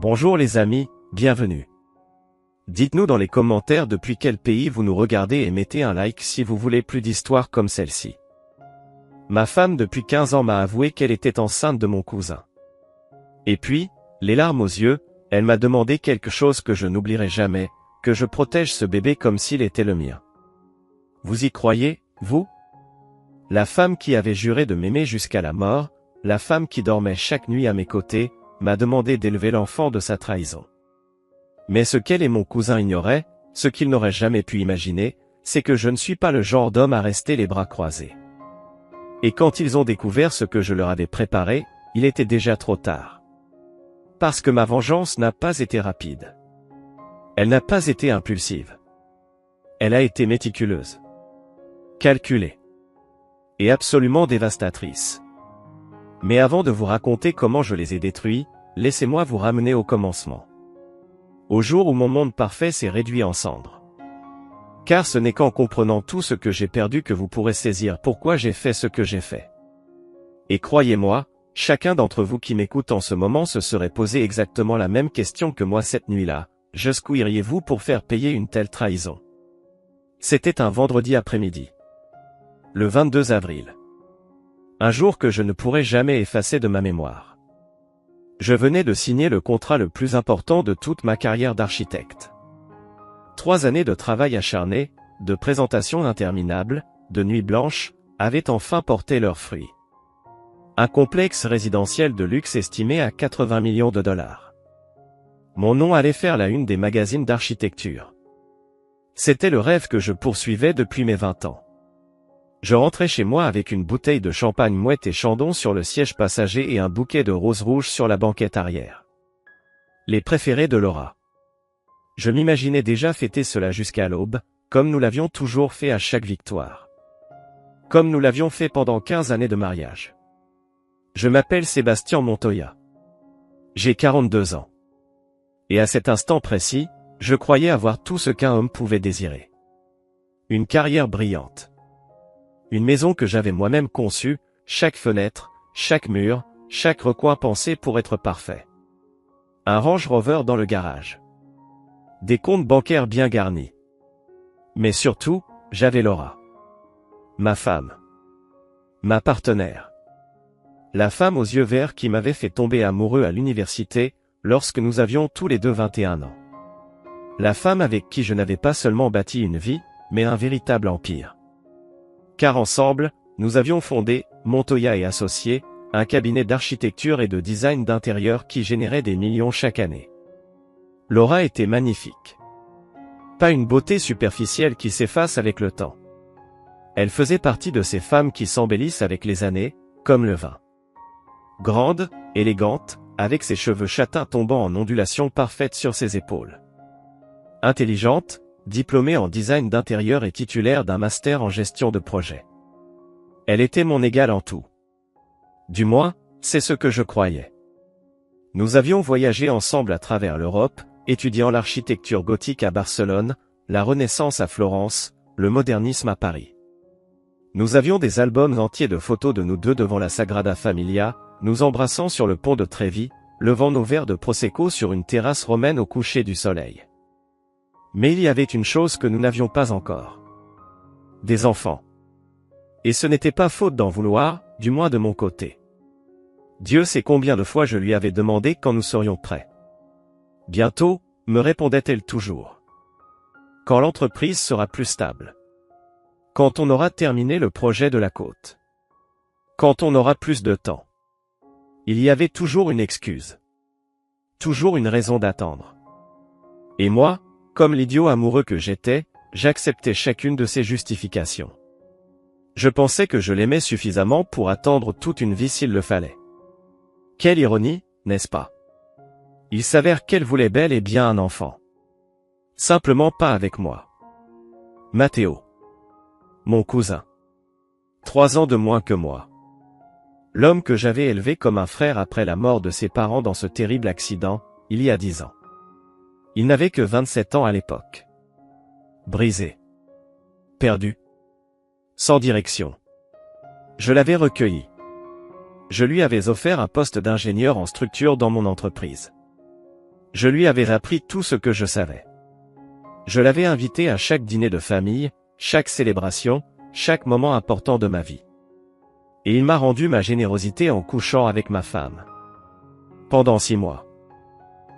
Bonjour les amis, bienvenue. Dites-nous dans les commentaires depuis quel pays vous nous regardez et mettez un like si vous voulez plus d'histoires comme celle-ci. Ma femme depuis 15 ans m'a avoué qu'elle était enceinte de mon cousin. Et puis, les larmes aux yeux, elle m'a demandé quelque chose que je n'oublierai jamais, que je protège ce bébé comme s'il était le mien. Vous y croyez, vous? La femme qui avait juré de m'aimer jusqu'à la mort, la femme qui dormait chaque nuit à mes côtés, m'a demandé d'élever l'enfant de sa trahison. Mais ce qu'elle et mon cousin ignoraient, ce qu'ils n'auraient jamais pu imaginer, c'est que je ne suis pas le genre d'homme à rester les bras croisés. Et quand ils ont découvert ce que je leur avais préparé, il était déjà trop tard. Parce que ma vengeance n'a pas été rapide. Elle n'a pas été impulsive. Elle a été méticuleuse, calculée et absolument dévastatrice. Mais avant de vous raconter comment je les ai détruits, laissez-moi vous ramener au commencement. Au jour où mon monde parfait s'est réduit en cendres. Car ce n'est qu'en comprenant tout ce que j'ai perdu que vous pourrez saisir pourquoi j'ai fait ce que j'ai fait. Et croyez-moi, chacun d'entre vous qui m'écoute en ce moment se serait posé exactement la même question que moi cette nuit-là. Jusqu'où iriez-vous pour faire payer une telle trahison? C'était un vendredi après-midi. Le 22 avril. Un jour que je ne pourrai jamais effacer de ma mémoire. Je venais de signer le contrat le plus important de toute ma carrière d'architecte. 3 années de travail acharné, de présentations interminables, de nuits blanches, avaient enfin porté leurs fruits. Un complexe résidentiel de luxe estimé à 80 millions de dollars. Mon nom allait faire la une des magazines d'architecture. C'était le rêve que je poursuivais depuis mes 20 ans. Je rentrais chez moi avec une bouteille de champagne Moët et Chandon sur le siège passager et un bouquet de roses rouges sur la banquette arrière. Les préférés de Laura. Je m'imaginais déjà fêter cela jusqu'à l'aube, comme nous l'avions toujours fait à chaque victoire. Comme nous l'avions fait pendant 15 années de mariage. Je m'appelle Sébastien Montoya. J'ai 42 ans. Et à cet instant précis, je croyais avoir tout ce qu'un homme pouvait désirer. Une carrière brillante. Une maison que j'avais moi-même conçue, chaque fenêtre, chaque mur, chaque recoin pensé pour être parfait. Un Range Rover dans le garage. Des comptes bancaires bien garnis. Mais surtout, j'avais Laura. Ma femme. Ma partenaire. La femme aux yeux verts qui m'avait fait tomber amoureux à l'université, lorsque nous avions tous les deux 21 ans. La femme avec qui je n'avais pas seulement bâti une vie, mais un véritable empire. Car ensemble, nous avions fondé, Montoya et Associés, un cabinet d'architecture et de design d'intérieur qui générait des millions chaque année. Laura était magnifique. Pas une beauté superficielle qui s'efface avec le temps. Elle faisait partie de ces femmes qui s'embellissent avec les années, comme le vin. Grande, élégante, avec ses cheveux châtains tombant en ondulations parfaites sur ses épaules. Intelligente, diplômée en design d'intérieur et titulaire d'un master en gestion de projet. Elle était mon égale en tout. Du moins, c'est ce que je croyais. Nous avions voyagé ensemble à travers l'Europe, étudiant l'architecture gothique à Barcelone, la Renaissance à Florence, le modernisme à Paris. Nous avions des albums entiers de photos de nous deux devant la Sagrada Familia, nous embrassant sur le pont de Trévi, levant nos verres de Prosecco sur une terrasse romaine au coucher du soleil. Mais il y avait une chose que nous n'avions pas encore. Des enfants. Et ce n'était pas faute d'en vouloir, du moins de mon côté. Dieu sait combien de fois je lui avais demandé quand nous serions prêts. Bientôt, me répondait-elle toujours. Quand l'entreprise sera plus stable. Quand on aura terminé le projet de la côte. Quand on aura plus de temps. Il y avait toujours une excuse. Toujours une raison d'attendre. Et moi, comme l'idiot amoureux que j'étais, j'acceptais chacune de ces justifications. Je pensais que je l'aimais suffisamment pour attendre toute une vie s'il le fallait. Quelle ironie, n'est-ce pas? Il s'avère qu'elle voulait bel et bien un enfant. Simplement pas avec moi. Matteo. Mon cousin. 3 ans de moins que moi. L'homme que j'avais élevé comme un frère après la mort de ses parents dans ce terrible accident, il y a 10 ans. Il n'avait que 27 ans à l'époque. Brisé. Perdu. Sans direction. Je l'avais recueilli. Je lui avais offert un poste d'ingénieur en structure dans mon entreprise. Je lui avais appris tout ce que je savais. Je l'avais invité à chaque dîner de famille, chaque célébration, chaque moment important de ma vie. Et il m'a rendu ma générosité en couchant avec ma femme. Pendant 6 mois.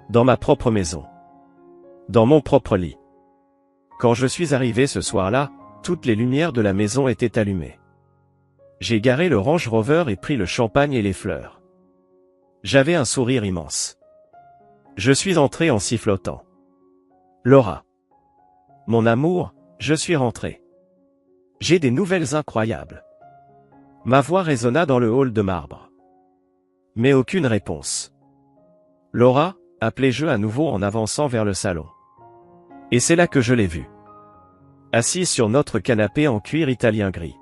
Dans ma propre maison. Dans mon propre lit. Quand je suis arrivé ce soir-là, toutes les lumières de la maison étaient allumées. J'ai garé le Range Rover et pris le champagne et les fleurs. J'avais un sourire immense. Je suis entré en sifflotant. Laura. Mon amour, je suis rentré. J'ai des nouvelles incroyables. Ma voix résonna dans le hall de marbre. Mais aucune réponse. Laura, appelai-je à nouveau en avançant vers le salon. Et c'est là que je l'ai vue. Assise sur notre canapé en cuir italien gris.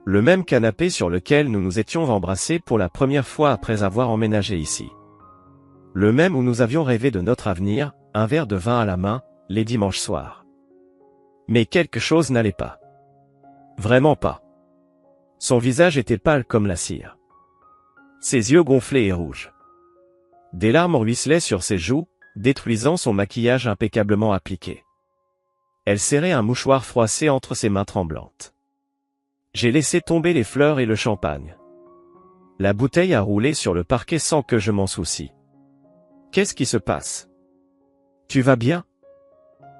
Le même canapé sur lequel nous nous étions embrassés pour la première fois après avoir emménagé ici. Le même où nous avions rêvé de notre avenir, un verre de vin à la main, les dimanches soirs. Mais quelque chose n'allait pas. Vraiment pas. Son visage était pâle comme la cire. Ses yeux gonflés et rouges. Des larmes ruisselaient sur ses joues, détruisant son maquillage impeccablement appliqué. Elle serrait un mouchoir froissé entre ses mains tremblantes. J'ai laissé tomber les fleurs et le champagne. La bouteille a roulé sur le parquet sans que je m'en soucie. Qu'est-ce qui se passe? Tu vas bien?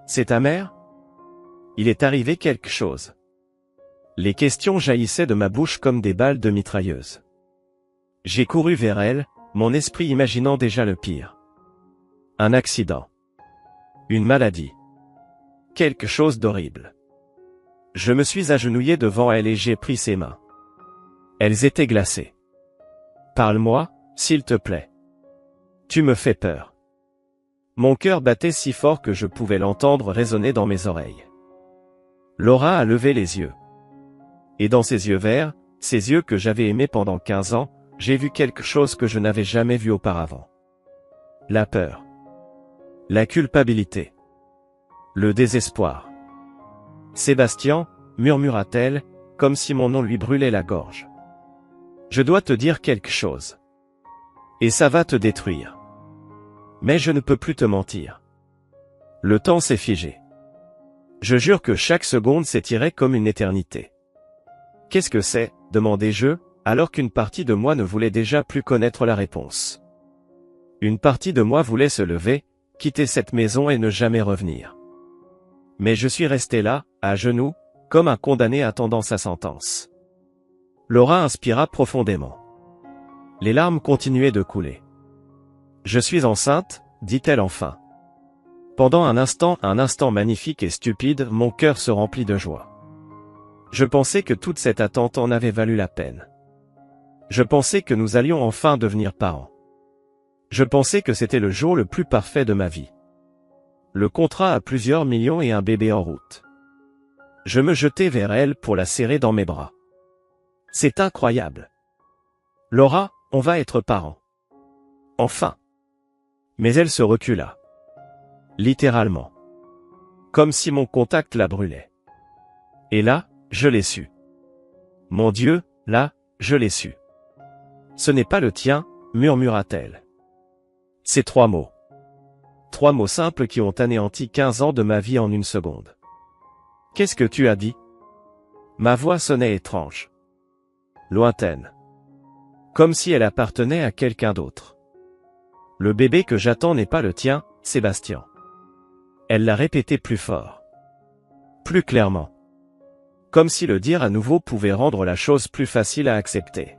C'est ta mère? Il est arrivé quelque chose. Les questions jaillissaient de ma bouche comme des balles de mitrailleuse. J'ai couru vers elle, mon esprit imaginant déjà le pire. Un accident. Une maladie. Quelque chose d'horrible. Je me suis agenouillé devant elle et j'ai pris ses mains. Elles étaient glacées. Parle-moi, s'il te plaît. Tu me fais peur. Mon cœur battait si fort que je pouvais l'entendre résonner dans mes oreilles. Laura a levé les yeux. Et dans ses yeux verts, ces yeux que j'avais aimés pendant 15 ans, j'ai vu quelque chose que je n'avais jamais vu auparavant. La peur. La culpabilité. Le désespoir. Sébastien, murmura-t-elle, comme si mon nom lui brûlait la gorge. Je dois te dire quelque chose. Et ça va te détruire. Mais je ne peux plus te mentir. Le temps s'est figé. Je jure que chaque seconde s'étirait comme une éternité. Qu'est-ce que c'est? Demandai-je, alors qu'une partie de moi ne voulait déjà plus connaître la réponse. Une partie de moi voulait se lever, quitter cette maison et ne jamais revenir. Mais je suis resté là, à genoux, comme un condamné attendant sa sentence. Laura inspira profondément. Les larmes continuaient de couler. Je suis enceinte, dit-elle enfin. Pendant un instant magnifique et stupide, mon cœur se remplit de joie. Je pensais que toute cette attente en avait valu la peine. Je pensais que nous allions enfin devenir parents. Je pensais que c'était le jour le plus parfait de ma vie. Le contrat à plusieurs millions et un bébé en route. Je me jetai vers elle pour la serrer dans mes bras. C'est incroyable. Laura, on va être parents. Enfin. Mais elle se recula. Littéralement. Comme si mon contact la brûlait. Et là, je l'ai su. Mon Dieu, là, je l'ai su. Ce n'est pas le tien, murmura-t-elle. Ces 3 mots. 3 mots simples qui ont anéanti 15 ans de ma vie en une seconde. Qu'est-ce que tu as dit? Ma voix sonnait étrange. Lointaine. Comme si elle appartenait à quelqu'un d'autre. Le bébé que j'attends n'est pas le tien, Sébastien. Elle l'a répété plus fort. Plus clairement. Comme si le dire à nouveau pouvait rendre la chose plus facile à accepter.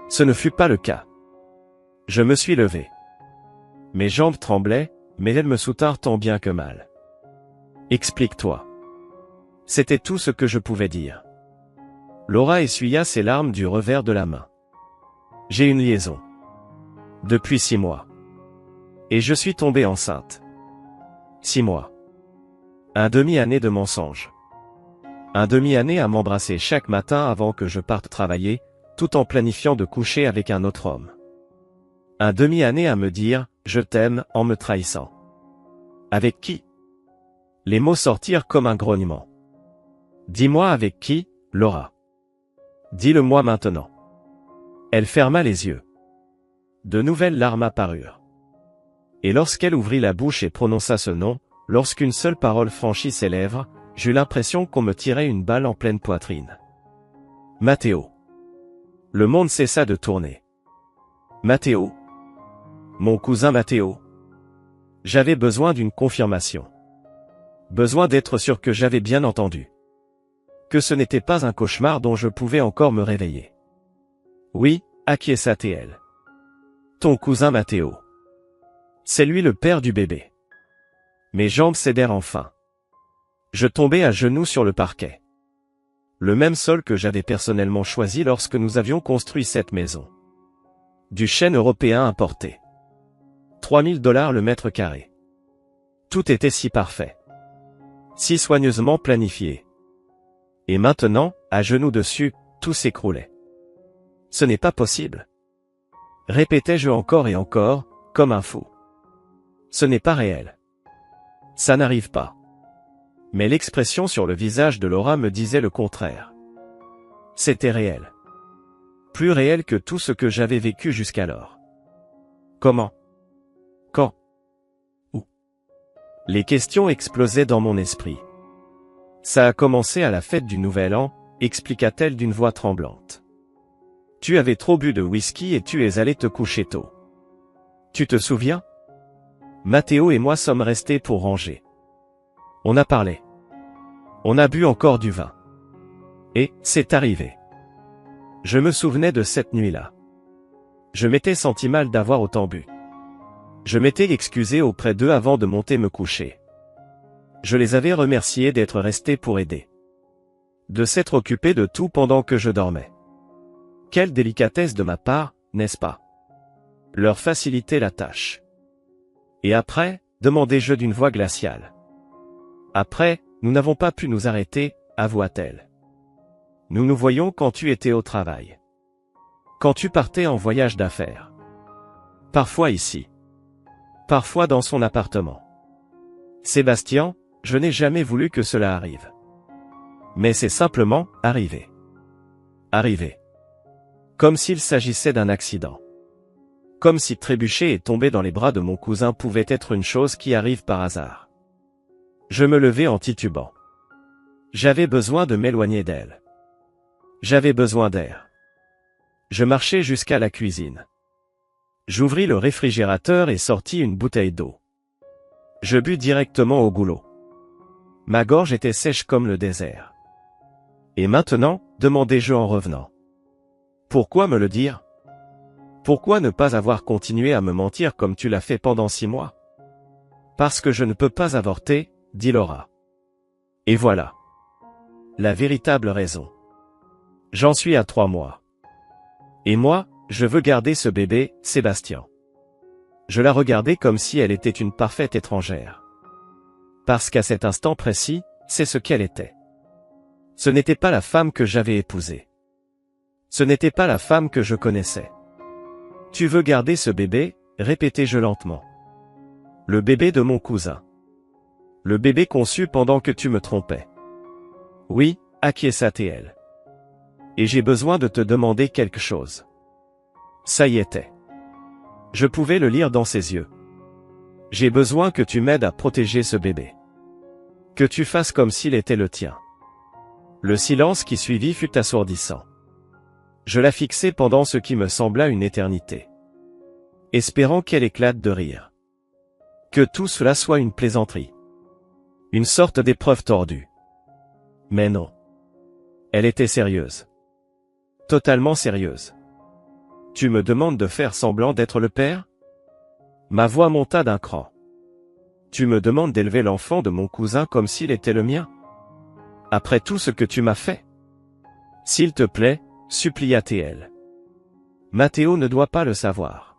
Ce ne fut pas le cas. Je me suis levé. Mes jambes tremblaient, mais elles me soutinrent tant bien que mal. Explique-toi. C'était tout ce que je pouvais dire. Laura essuya ses larmes du revers de la main. J'ai une liaison. Depuis 6 mois. Et je suis tombée enceinte. 6 mois. Un demi-année de mensonges. Un demi-année à m'embrasser chaque matin avant que je parte travailler, tout en planifiant de coucher avec un autre homme. Un demi-année à me dire « je t'aime » en me trahissant. Avec qui? Les mots sortirent comme un grognement. Dis-moi avec qui, Laura. Dis-le-moi maintenant. Elle ferma les yeux. De nouvelles larmes apparurent. Et lorsqu'elle ouvrit la bouche et prononça ce nom, lorsqu'une seule parole franchit ses lèvres, j'eus l'impression qu'on me tirait une balle en pleine poitrine. Matteo. Le monde cessa de tourner. Matteo. Mon cousin Matteo. J'avais besoin d'une confirmation. Besoin d'être sûr que j'avais bien entendu. Que ce n'était pas un cauchemar dont je pouvais encore me réveiller. Oui, acquiesça-t-elle. Ton cousin Matteo. C'est lui le père du bébé. Mes jambes cédèrent enfin. Je tombai à genoux sur le parquet. Le même sol que j'avais personnellement choisi lorsque nous avions construit cette maison. Du chêne européen importé. 3000 $ le mètre carré. Tout était si parfait. Si soigneusement planifié. Et maintenant, à genoux dessus, tout s'écroulait. Ce n'est pas possible. Répétais-je encore et encore, comme un fou. Ce n'est pas réel. Ça n'arrive pas. Mais l'expression sur le visage de Laura me disait le contraire. C'était réel. Plus réel que tout ce que j'avais vécu jusqu'alors. Comment? Quand? Où? Les questions explosaient dans mon esprit. Ça a commencé à la fête du Nouvel An, expliqua-t-elle d'une voix tremblante. Tu avais trop bu de whisky et tu es allé te coucher tôt. Tu te souviens? Matteo et moi sommes restés pour ranger. On a parlé. On a bu encore du vin. Et, c'est arrivé. Je me souvenais de cette nuit-là. Je m'étais senti mal d'avoir autant bu. Je m'étais excusé auprès d'eux avant de monter me coucher. Je les avais remerciés d'être restés pour aider. De s'être occupés de tout pendant que je dormais. Quelle délicatesse de ma part, n'est-ce pas? Leur faciliter la tâche. Et après, demandai-je d'une voix glaciale. Après, nous n'avons pas pu nous arrêter, avoua-t-elle. Nous nous voyions quand tu étais au travail. Quand tu partais en voyage d'affaires. Parfois ici. Parfois dans son appartement. Sébastien, je n'ai jamais voulu que cela arrive. Mais c'est simplement arrivé. Arrivé. Comme s'il s'agissait d'un accident. Comme si trébucher et tomber dans les bras de mon cousin pouvait être une chose qui arrive par hasard. Je me levai en titubant. J'avais besoin de m'éloigner d'elle. J'avais besoin d'air. Je marchai jusqu'à la cuisine. J'ouvris le réfrigérateur et sortis une bouteille d'eau. Je bus directement au goulot. Ma gorge était sèche comme le désert. Et maintenant, demandai-je en revenant. Pourquoi me le dire? Pourquoi ne pas avoir continué à me mentir comme tu l'as fait pendant 6 mois? Parce que je ne peux pas avorter, dit Laura. Et voilà. La véritable raison. J'en suis à 3 mois. Et moi, je veux garder ce bébé, Sébastien. Je la regardais comme si elle était une parfaite étrangère. Parce qu'à cet instant précis, c'est ce qu'elle était. Ce n'était pas la femme que j'avais épousée. Ce n'était pas la femme que je connaissais. Tu veux garder ce bébé, répétai-je lentement. Le bébé de mon cousin. Le bébé conçu pendant que tu me trompais. Oui, acquiesça-t-elle. Et j'ai besoin de te demander quelque chose. Ça y était. Je pouvais le lire dans ses yeux. J'ai besoin que tu m'aides à protéger ce bébé. Que tu fasses comme s'il était le tien. Le silence qui suivit fut assourdissant. Je la fixai pendant ce qui me sembla une éternité. Espérant qu'elle éclate de rire. Que tout cela soit une plaisanterie. Une sorte d'épreuve tordue. Mais non. Elle était sérieuse. Totalement sérieuse. Tu me demandes de faire semblant d'être le père? Ma voix monta d'un cran. Tu me demandes d'élever l'enfant de mon cousin comme s'il était le mien? Après tout ce que tu m'as fait? S'il te plaît, supplia-t-elle. Matteo ne doit pas le savoir.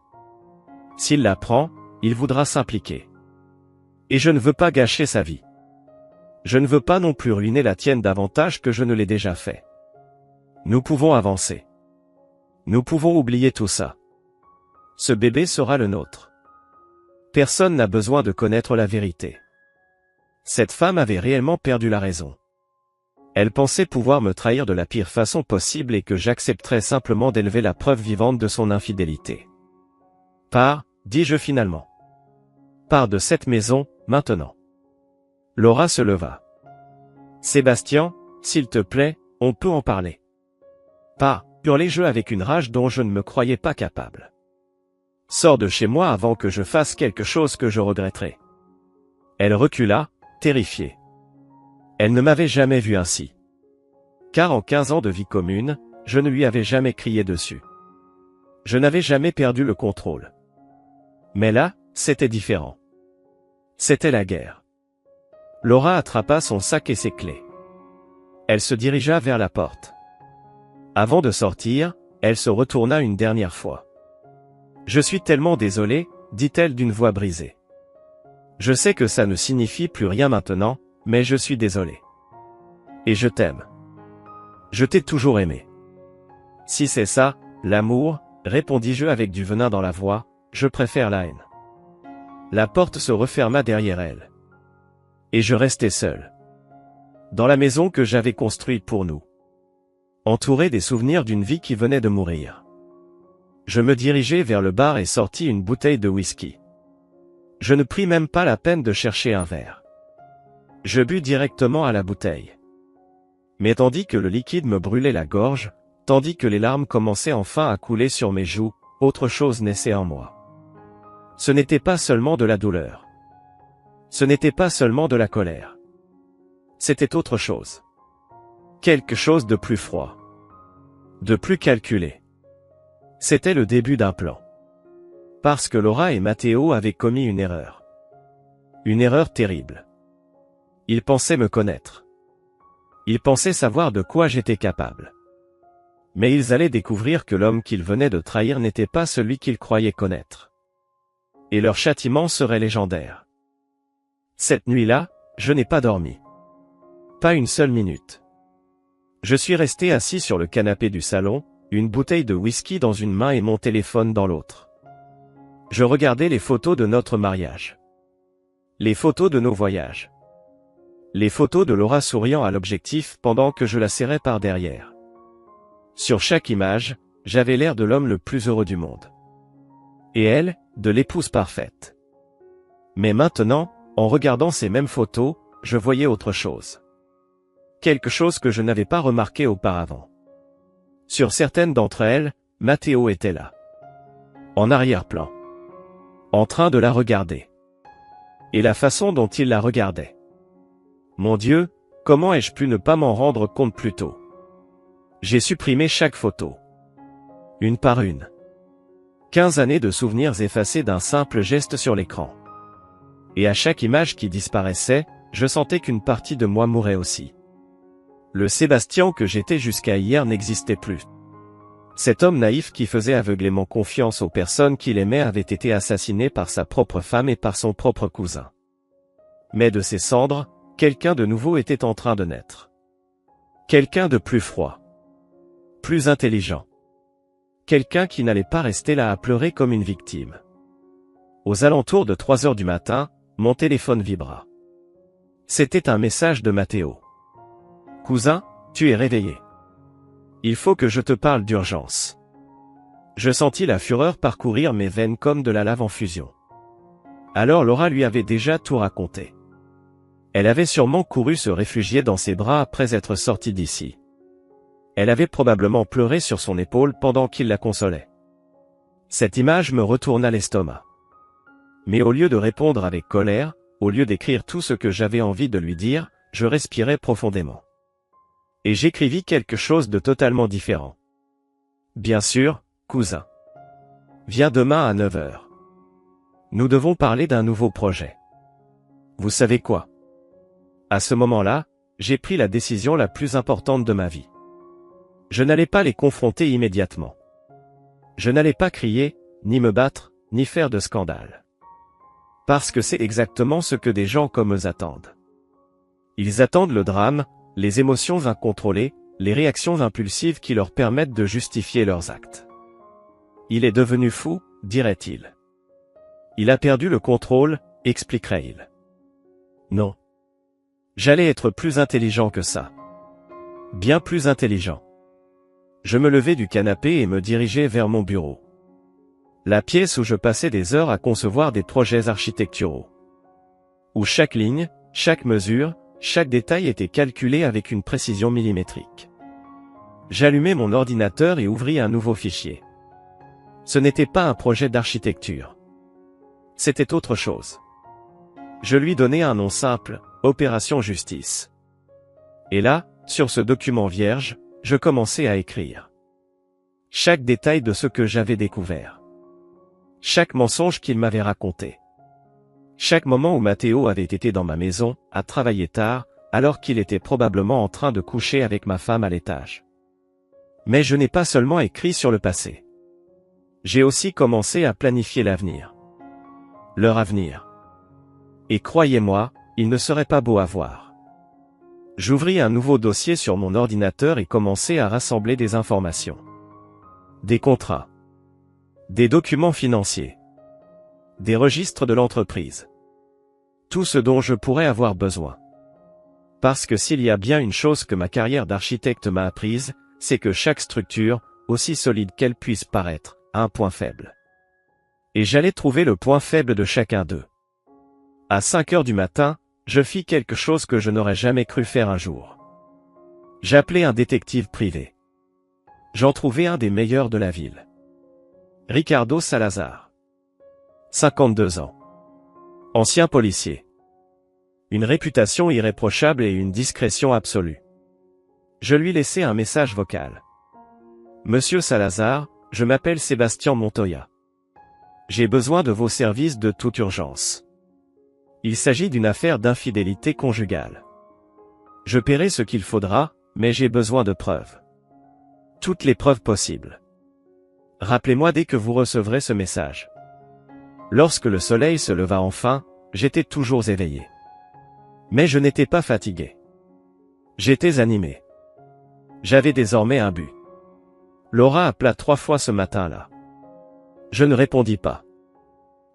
S'il l'apprend, il voudra s'impliquer. Et je ne veux pas gâcher sa vie. Je ne veux pas non plus ruiner la tienne davantage que je ne l'ai déjà fait. Nous pouvons avancer. Nous pouvons oublier tout ça. Ce bébé sera le nôtre. Personne n'a besoin de connaître la vérité. Cette femme avait réellement perdu la raison. Elle pensait pouvoir me trahir de la pire façon possible et que j'accepterais simplement d'élever la preuve vivante de son infidélité. Pars, dis-je finalement. Pars de cette maison, maintenant. Laura se leva. Sébastien, s'il te plaît, on peut en parler. Pas, hurlai-je avec une rage dont je ne me croyais pas capable. Sors de chez moi avant que je fasse quelque chose que je regretterai. Elle recula, terrifiée. Elle ne m'avait jamais vu ainsi. Car en 15 ans de vie commune, je ne lui avais jamais crié dessus. Je n'avais jamais perdu le contrôle. Mais là, c'était différent. C'était la guerre. Laura attrapa son sac et ses clés. Elle se dirigea vers la porte. Avant de sortir, elle se retourna une dernière fois. « Je suis tellement désolée, dit-elle d'une voix brisée. Je sais que ça ne signifie plus rien maintenant, mais je suis désolée. Et je t'aime. Je t'ai toujours aimé. Si c'est ça, l'amour, répondis-je avec du venin dans la voix, je préfère la haine. La porte se referma derrière elle. Et je restai seul. Dans la maison que j'avais construite pour nous. Entouré des souvenirs d'une vie qui venait de mourir. Je me dirigeai vers le bar et sortis une bouteille de whisky. Je ne pris même pas la peine de chercher un verre. Je bus directement à la bouteille. Mais tandis que le liquide me brûlait la gorge, tandis que les larmes commençaient enfin à couler sur mes joues, autre chose naissait en moi. Ce n'était pas seulement de la douleur. Ce n'était pas seulement de la colère. C'était autre chose. Quelque chose de plus froid. De plus calculé. C'était le début d'un plan. Parce que Laura et Matteo avaient commis une erreur. Une erreur terrible. Ils pensaient me connaître. Ils pensaient savoir de quoi j'étais capable. Mais ils allaient découvrir que l'homme qu'ils venaient de trahir n'était pas celui qu'ils croyaient connaître. Et leur châtiment serait légendaire. Cette nuit-là, je n'ai pas dormi. Pas une seule minute. Je suis resté assis sur le canapé du salon, une bouteille de whisky dans une main et mon téléphone dans l'autre. Je regardais les photos de notre mariage. Les photos de nos voyages. Les photos de Laura souriant à l'objectif pendant que je la serrais par derrière. Sur chaque image, j'avais l'air de l'homme le plus heureux du monde. Et elle, de l'épouse parfaite. Mais maintenant, en regardant ces mêmes photos, je voyais autre chose. Quelque chose que je n'avais pas remarqué auparavant. Sur certaines d'entre elles, Matteo était là. En arrière-plan. En train de la regarder. Et la façon dont il la regardait. Mon Dieu, comment ai-je pu ne pas m'en rendre compte plus tôt? J'ai supprimé chaque photo. Une par une. 15 années de souvenirs effacés d'un simple geste sur l'écran. Et à chaque image qui disparaissait, je sentais qu'une partie de moi mourait aussi. Le Sébastien que j'étais jusqu'à hier n'existait plus. Cet homme naïf qui faisait aveuglément confiance aux personnes qu'il aimait avait été assassiné par sa propre femme et par son propre cousin. Mais de ses cendres, quelqu'un de nouveau était en train de naître. Quelqu'un de plus froid. Plus intelligent. Quelqu'un qui n'allait pas rester là à pleurer comme une victime. Aux alentours de 3 heures du matin, mon téléphone vibra. C'était un message de Matteo. « Cousin, tu es réveillé. Il faut que je te parle d'urgence. » Je sentis la fureur parcourir mes veines comme de la lave en fusion. Alors Laura lui avait déjà tout raconté. Elle avait sûrement couru se réfugier dans ses bras après être sortie d'ici. Elle avait probablement pleuré sur son épaule pendant qu'il la consolait. Cette image me retourna l'estomac. Mais au lieu de répondre avec colère, au lieu d'écrire tout ce que j'avais envie de lui dire, je respirais profondément. Et j'écrivis quelque chose de totalement différent. Bien sûr, cousin. Viens demain à 9 heures. Nous devons parler d'un nouveau projet. Vous savez quoi? À ce moment-là, j'ai pris la décision la plus importante de ma vie. Je n'allais pas les confronter immédiatement. Je n'allais pas crier, ni me battre, ni faire de scandale. Parce que c'est exactement ce que des gens comme eux attendent. Ils attendent le drame, les émotions incontrôlées, les réactions impulsives qui leur permettent de justifier leurs actes. Il est devenu fou, dirait-il. Il a perdu le contrôle, expliquerait-il. Non. J'allais être plus intelligent que ça. Bien plus intelligent. Je me levai du canapé et me dirigeai vers mon bureau. La pièce où je passais des heures à concevoir des projets architecturaux. Où chaque ligne, chaque mesure, chaque détail était calculé avec une précision millimétrique. J'allumai mon ordinateur et ouvris un nouveau fichier. Ce n'était pas un projet d'architecture. C'était autre chose. Je lui donnai un nom simple, Opération Justice. Et là, sur ce document vierge, je commençai à écrire. Chaque détail de ce que j'avais découvert. Chaque mensonge qu'il m'avait raconté. Chaque moment où Matteo avait été dans ma maison, à travailler tard, alors qu'il était probablement en train de coucher avec ma femme à l'étage. Mais je n'ai pas seulement écrit sur le passé. J'ai aussi commencé à planifier l'avenir. Leur avenir. Et croyez-moi, il ne serait pas beau à voir. J'ouvris un nouveau dossier sur mon ordinateur et commençai à rassembler des informations. Des contrats. Des documents financiers. Des registres de l'entreprise. Tout ce dont je pourrais avoir besoin. Parce que s'il y a bien une chose que ma carrière d'architecte m'a apprise, c'est que chaque structure, aussi solide qu'elle puisse paraître, a un point faible. Et j'allais trouver le point faible de chacun d'eux. À 5 heures du matin, je fis quelque chose que je n'aurais jamais cru faire un jour. J'appelai un détective privé. J'en trouvai un des meilleurs de la ville. Ricardo Salazar. 52 ans. Ancien policier. Une réputation irréprochable et une discrétion absolue. Je lui laissai un message vocal. Monsieur Salazar, je m'appelle Sébastien Montoya. J'ai besoin de vos services de toute urgence. Il s'agit d'une affaire d'infidélité conjugale. Je paierai ce qu'il faudra, mais j'ai besoin de preuves. Toutes les preuves possibles. Rappelez-moi dès que vous recevrez ce message. Lorsque le soleil se leva enfin, j'étais toujours éveillé. Mais je n'étais pas fatigué. J'étais animé. J'avais désormais un but. Laura appela 3 fois ce matin-là. Je ne répondis pas.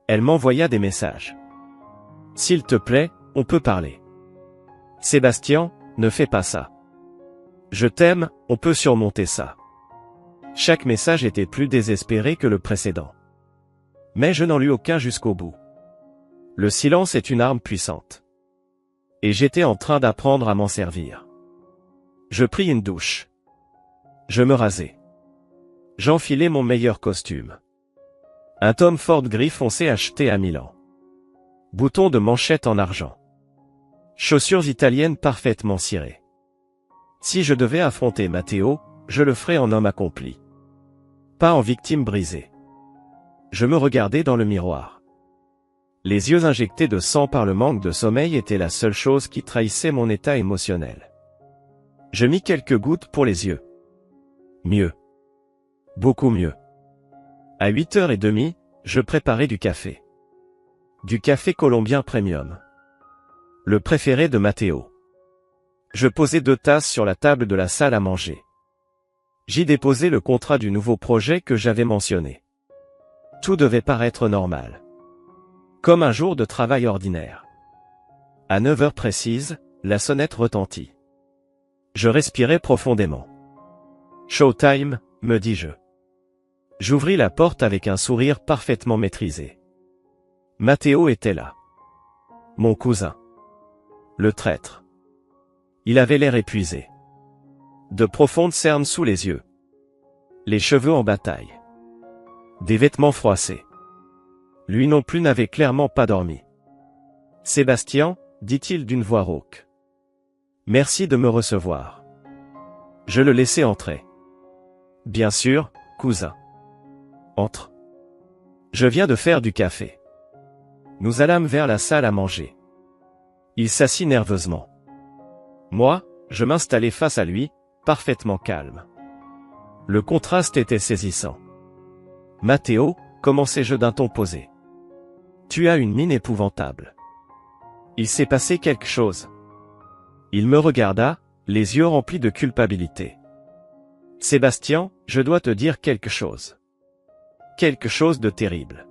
Elle m'envoya des messages. S'il te plaît, on peut parler. Sébastien, ne fais pas ça. Je t'aime, on peut surmonter ça. Chaque message était plus désespéré que le précédent. Mais je n'en lus aucun jusqu'au bout. Le silence est une arme puissante. Et j'étais en train d'apprendre à m'en servir. Je pris une douche. Je me rasai. J'enfilai mon meilleur costume. Un Tom Ford gris foncé acheté à Milan. Bouton de manchette en argent. Chaussures italiennes parfaitement cirées. Si je devais affronter Matteo, je le ferais en homme accompli. Pas en victime brisée. Je me regardais dans le miroir. Les yeux injectés de sang par le manque de sommeil étaient la seule chose qui trahissait mon état émotionnel. Je mis quelques gouttes pour les yeux. Mieux. Beaucoup mieux. À 8h30, je préparais du café. Du café colombien premium. Le préféré de Matteo. Je posai 2 tasses sur la table de la salle à manger. J'y déposai le contrat du nouveau projet que j'avais mentionné. Tout devait paraître normal. Comme un jour de travail ordinaire. À 9h précises, la sonnette retentit. Je respirai profondément. Showtime, me dis-je. J'ouvris la porte avec un sourire parfaitement maîtrisé. Matteo était là. Mon cousin. Le traître. Il avait l'air épuisé. De profondes cernes sous les yeux. Les cheveux en bataille. Des vêtements froissés. Lui non plus n'avait clairement pas dormi. Sébastien, dit-il d'une voix rauque. Merci de me recevoir. Je le laissai entrer. Bien sûr, cousin. Entre. Je viens de faire du café. Nous allâmes vers la salle à manger. Il s'assit nerveusement. Moi, je m'installai face à lui, parfaitement calme. Le contraste était saisissant. Matteo, commençai-je d'un ton posé. Tu as une mine épouvantable. Il s'est passé quelque chose. Il me regarda, les yeux remplis de culpabilité. Sébastien, je dois te dire quelque chose. Quelque chose de terrible.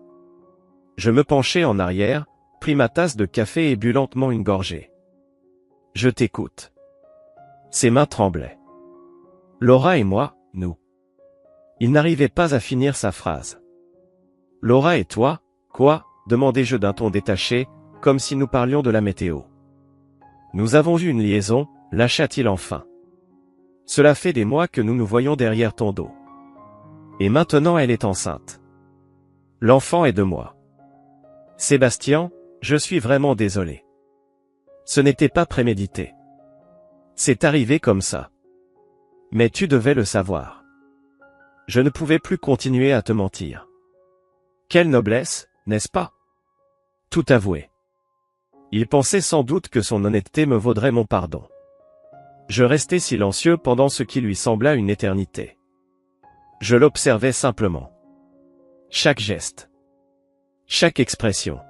Je me penchai en arrière, pris ma tasse de café et bus lentement une gorgée. Je t'écoute. Ses mains tremblaient. Laura et moi, nous. Il n'arrivait pas à finir sa phrase. Laura et toi, quoi? Demandai-je d'un ton détaché, comme si nous parlions de la météo. Nous avons eu une liaison, lâcha-t-il enfin. Cela fait des mois que nous nous voyons derrière ton dos. Et maintenant elle est enceinte. L'enfant est de moi. Sébastien, je suis vraiment désolé. Ce n'était pas prémédité. C'est arrivé comme ça. Mais tu devais le savoir. Je ne pouvais plus continuer à te mentir. Quelle noblesse, n'est-ce pas? Tout avoué. Il pensait sans doute que son honnêteté me vaudrait mon pardon. Je restai silencieux pendant ce qui lui sembla une éternité. Je l'observais simplement. Chaque geste. Chaque expression.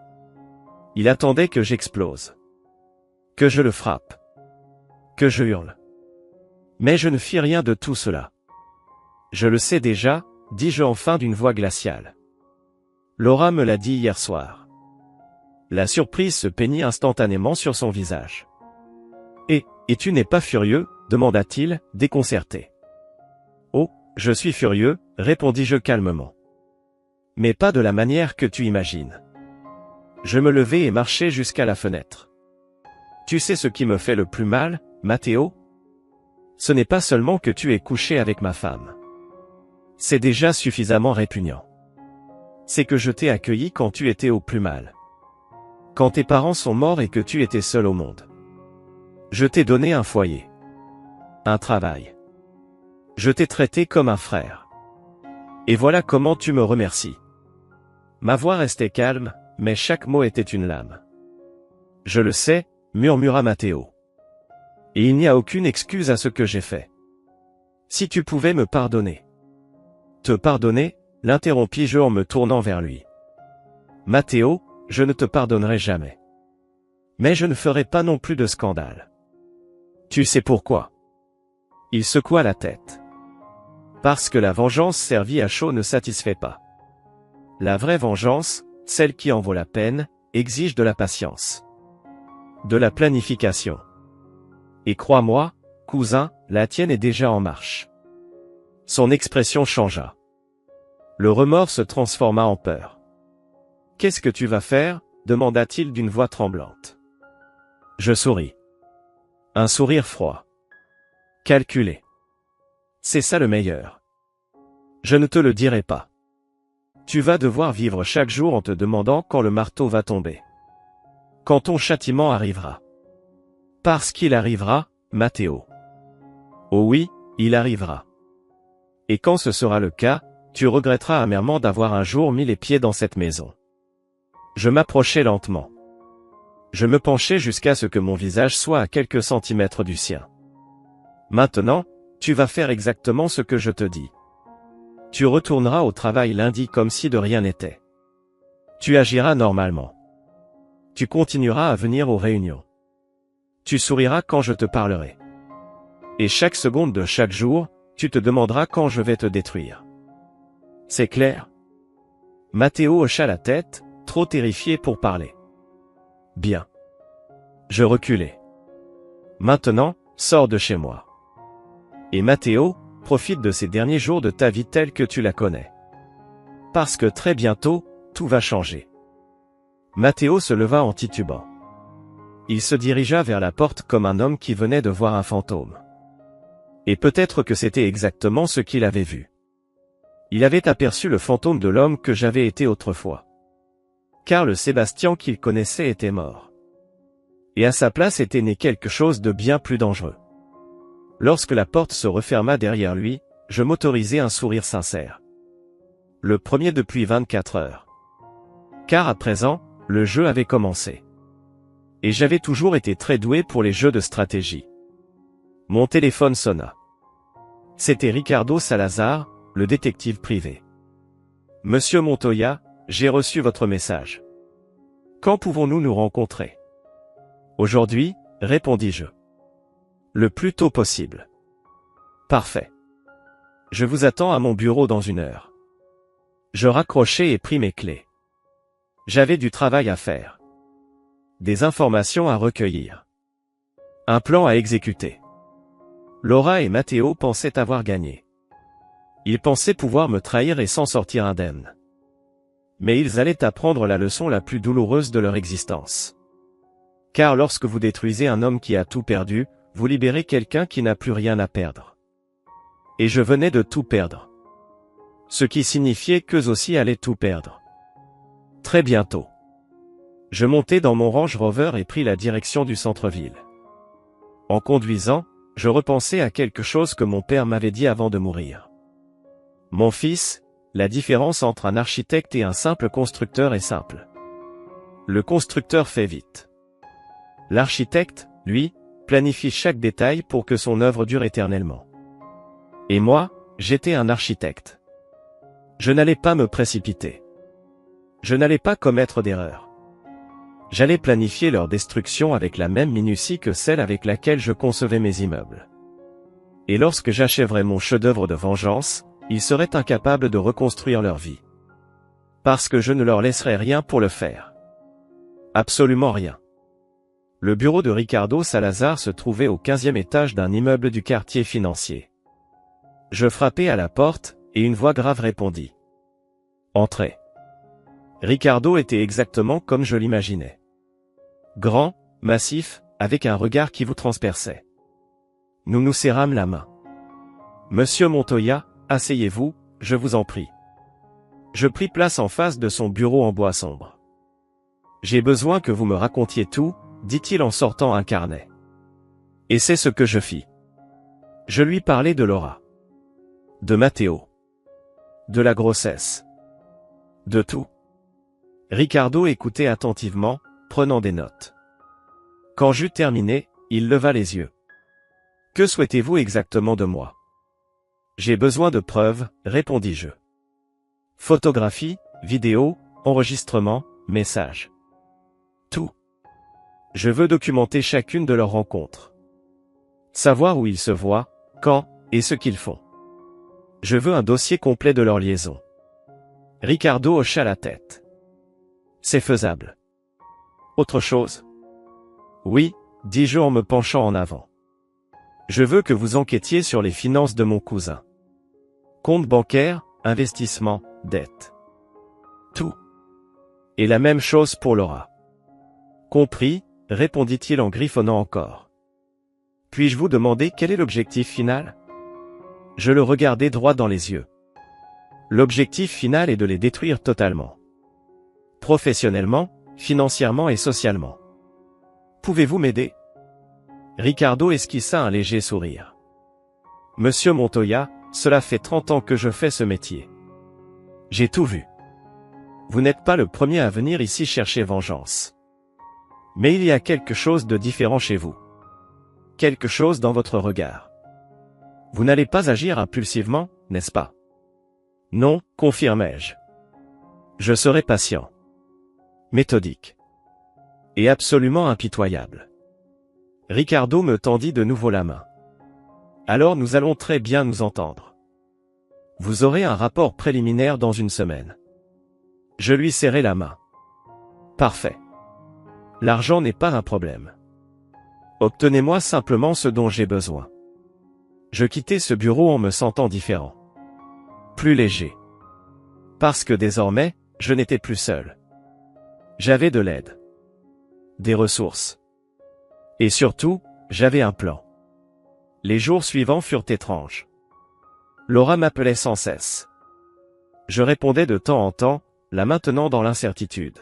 Il attendait que j'explose. Que je le frappe. Que je hurle. Mais je ne fis rien de tout cela. Je le sais déjà, dis-je enfin d'une voix glaciale. Laura me l'a dit hier soir. La surprise se peignit instantanément sur son visage. Et tu n'es pas furieux? Demanda-t-il, déconcerté. Oh, je suis furieux, répondis-je calmement. Mais pas de la manière que tu imagines. Je me levai et marchai jusqu'à la fenêtre. Tu sais ce qui me fait le plus mal, Matteo? Ce n'est pas seulement que tu es couché avec ma femme. C'est déjà suffisamment répugnant. C'est que je t'ai accueilli quand tu étais au plus mal. Quand tes parents sont morts et que tu étais seul au monde. Je t'ai donné un foyer. Un travail. Je t'ai traité comme un frère. Et voilà comment tu me remercies. Ma voix restait calme, mais chaque mot était une lame. Je le sais, murmura Matteo. Et il n'y a aucune excuse à ce que j'ai fait. Si tu pouvais me pardonner. Te pardonner? L'interrompis-je en me tournant vers lui. Matteo, je ne te pardonnerai jamais. Mais je ne ferai pas non plus de scandale. Tu sais pourquoi? Il secoua la tête. Parce que la vengeance servie à chaud ne satisfait pas. La vraie vengeance, celle qui en vaut la peine, exige de la patience. De la planification. Et crois-moi, cousin, la tienne est déjà en marche. Son expression changea. Le remords se transforma en peur. Qu'est-ce que tu vas faire? Demanda-t-il d'une voix tremblante. Je souris. Un sourire froid. Calculé. C'est ça le meilleur. Je ne te le dirai pas. Tu vas devoir vivre chaque jour en te demandant quand le marteau va tomber. Quand ton châtiment arrivera. Parce qu'il arrivera, Matteo. Oh oui, il arrivera. Et quand ce sera le cas, tu regretteras amèrement d'avoir un jour mis les pieds dans cette maison. Je m'approchai lentement. Je me penchai jusqu'à ce que mon visage soit à quelques centimètres du sien. Maintenant, tu vas faire exactement ce que je te dis. Tu retourneras au travail lundi comme si de rien n'était. Tu agiras normalement. Tu continueras à venir aux réunions. Tu souriras quand je te parlerai. Et chaque seconde de chaque jour, tu te demanderas quand je vais te détruire. C'est clair? Matteo hocha la tête, trop terrifié pour parler. Bien. Je reculai. Maintenant, sors de chez moi. Et Matteo, profite de ces derniers jours de ta vie telle que tu la connais. Parce que très bientôt, tout va changer. Matteo se leva en titubant. Il se dirigea vers la porte comme un homme qui venait de voir un fantôme. Et peut-être que c'était exactement ce qu'il avait vu. Il avait aperçu le fantôme de l'homme que j'avais été autrefois. Car le Sébastien qu'il connaissait était mort. Et à sa place était né quelque chose de bien plus dangereux. Lorsque la porte se referma derrière lui, je m'autorisai un sourire sincère. Le premier depuis 24 heures. Car à présent, le jeu avait commencé. Et j'avais toujours été très doué pour les jeux de stratégie. Mon téléphone sonna. C'était Ricardo Salazar, le détective privé. Monsieur Montoya, j'ai reçu votre message. Quand pouvons-nous nous rencontrer? Aujourd'hui, répondis-je. Le plus tôt possible. Parfait. Je vous attends à mon bureau dans 1 heure. Je raccrochai et pris mes clés. J'avais du travail à faire. Des informations à recueillir. Un plan à exécuter. Laura et Matteo pensaient avoir gagné. Ils pensaient pouvoir me trahir et s'en sortir indemne. Mais ils allaient apprendre la leçon la plus douloureuse de leur existence. Car lorsque vous détruisez un homme qui a tout perdu, vous libérez quelqu'un qui n'a plus rien à perdre. Et je venais de tout perdre. Ce qui signifiait qu'eux aussi allaient tout perdre. Très bientôt. Je montai dans mon Range Rover et pris la direction du centre-ville. En conduisant, je repensais à quelque chose que mon père m'avait dit avant de mourir. Mon fils, la différence entre un architecte et un simple constructeur est simple. Le constructeur fait vite. L'architecte, lui, planifie chaque détail pour que son œuvre dure éternellement. Et moi, j'étais un architecte. Je n'allais pas me précipiter. Je n'allais pas commettre d'erreur. J'allais planifier leur destruction avec la même minutie que celle avec laquelle je concevais mes immeubles. Et lorsque j'achèverais mon chef-d'œuvre de vengeance, ils seraient incapables de reconstruire leur vie. Parce que je ne leur laisserais rien pour le faire. Absolument rien. Le bureau de Ricardo Salazar se trouvait au 15e étage d'un immeuble du quartier financier. Je frappai à la porte, et une voix grave répondit. « Entrez ». Ricardo était exactement comme je l'imaginais. Grand, massif, avec un regard qui vous transperçait. Nous nous serrâmes la main. « Monsieur Montoya, asseyez-vous, je vous en prie. » Je pris place en face de son bureau en bois sombre. « J'ai besoin que vous me racontiez tout, » dit-il en sortant un carnet. Et c'est ce que je fis. Je lui parlais de Laura. De Matteo. De la grossesse. De tout. Ricardo écoutait attentivement, prenant des notes. Quand j'eus terminé, il leva les yeux. « Que souhaitez-vous exactement de moi ?»« J'ai besoin de preuves, répondis-je. Photographies, vidéos, enregistrements, messages. Tout. Je veux documenter chacune de leurs rencontres. Savoir où ils se voient, quand, et ce qu'ils font. Je veux un dossier complet de leur liaison. » Ricardo hocha la tête. « C'est faisable. » Autre chose ? Oui, dis-je en me penchant en avant. Je veux que vous enquêtiez sur les finances de mon cousin. Compte bancaire, investissement, dette. Tout. Et la même chose pour Laura. Compris, répondit-il en griffonnant encore. Puis-je vous demander quel est l'objectif final ? Je le regardai droit dans les yeux. L'objectif final est de les détruire totalement. Professionnellement, financièrement et socialement. Pouvez-vous m'aider ? Ricardo esquissa un léger sourire. Monsieur Montoya, cela fait 30 ans que je fais ce métier. J'ai tout vu. Vous n'êtes pas le premier à venir ici chercher vengeance. Mais il y a quelque chose de différent chez vous. Quelque chose dans votre regard. Vous n'allez pas agir impulsivement, n'est-ce pas ? Non, confirmai-je. Je serai patient. Méthodique. Et absolument impitoyable. Ricardo me tendit de nouveau la main. Alors nous allons très bien nous entendre. Vous aurez un rapport préliminaire dans une semaine. Je lui serrai la main. Parfait. L'argent n'est pas un problème. Obtenez-moi simplement ce dont j'ai besoin. Je quittai ce bureau en me sentant différent. Plus léger. Parce que désormais, je n'étais plus seul. J'avais de l'aide. Des ressources. Et surtout, j'avais un plan. Les jours suivants furent étranges. Laura m'appelait sans cesse. Je répondais de temps en temps, la maintenant dans l'incertitude.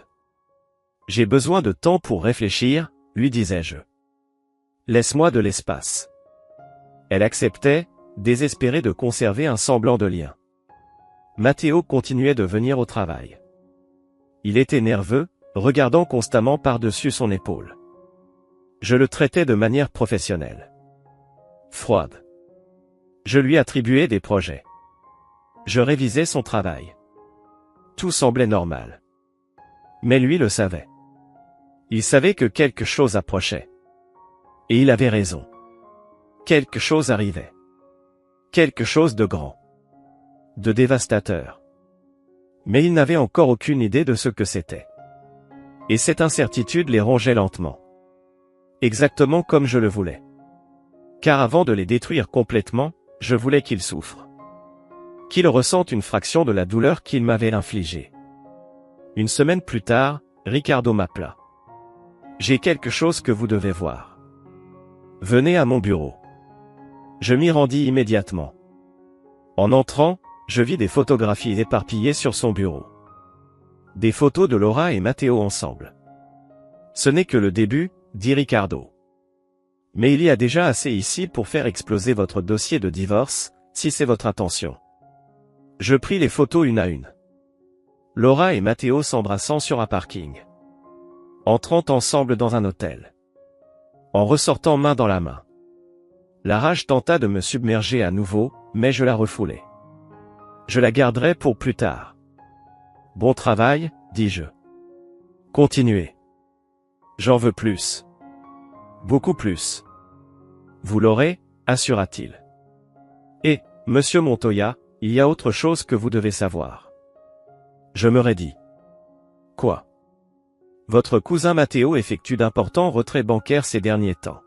J'ai besoin de temps pour réfléchir, lui disais-je. Laisse-moi de l'espace. Elle acceptait, désespérée de conserver un semblant de lien. Matteo continuait de venir au travail. Il était nerveux, regardant constamment par-dessus son épaule. Je le traitais de manière professionnelle. Froide. Je lui attribuais des projets. Je révisais son travail. Tout semblait normal. Mais lui le savait. Il savait que quelque chose approchait. Et il avait raison. Quelque chose arrivait. Quelque chose de grand. De dévastateur. Mais il n'avait encore aucune idée de ce que c'était. Et cette incertitude les rongeait lentement. Exactement comme je le voulais. Car avant de les détruire complètement, je voulais qu'ils souffrent. Qu'ils ressentent une fraction de la douleur qu'ils m'avaient infligée. Une semaine plus tard, Ricardo m'appela. J'ai quelque chose que vous devez voir. Venez à mon bureau. Je m'y rendis immédiatement. En entrant, je vis des photographies éparpillées sur son bureau. Des photos de Laura et Matteo ensemble. Ce n'est que le début, dit Ricardo. Mais il y a déjà assez ici pour faire exploser votre dossier de divorce, si c'est votre intention. Je pris les photos une à une. Laura et Matteo s'embrassant sur un parking. Entrant ensemble dans un hôtel. En ressortant main dans la main. La rage tenta de me submerger à nouveau, mais je la refoulai. Je la garderai pour plus tard. Bon travail, dis-je. Continuez. J'en veux plus. Beaucoup plus. Vous l'aurez, assura-t-il. Et, monsieur Montoya, il y a autre chose que vous devez savoir. Je me raidis. Quoi? Votre cousin Matteo effectue d'importants retraits bancaires ces derniers temps.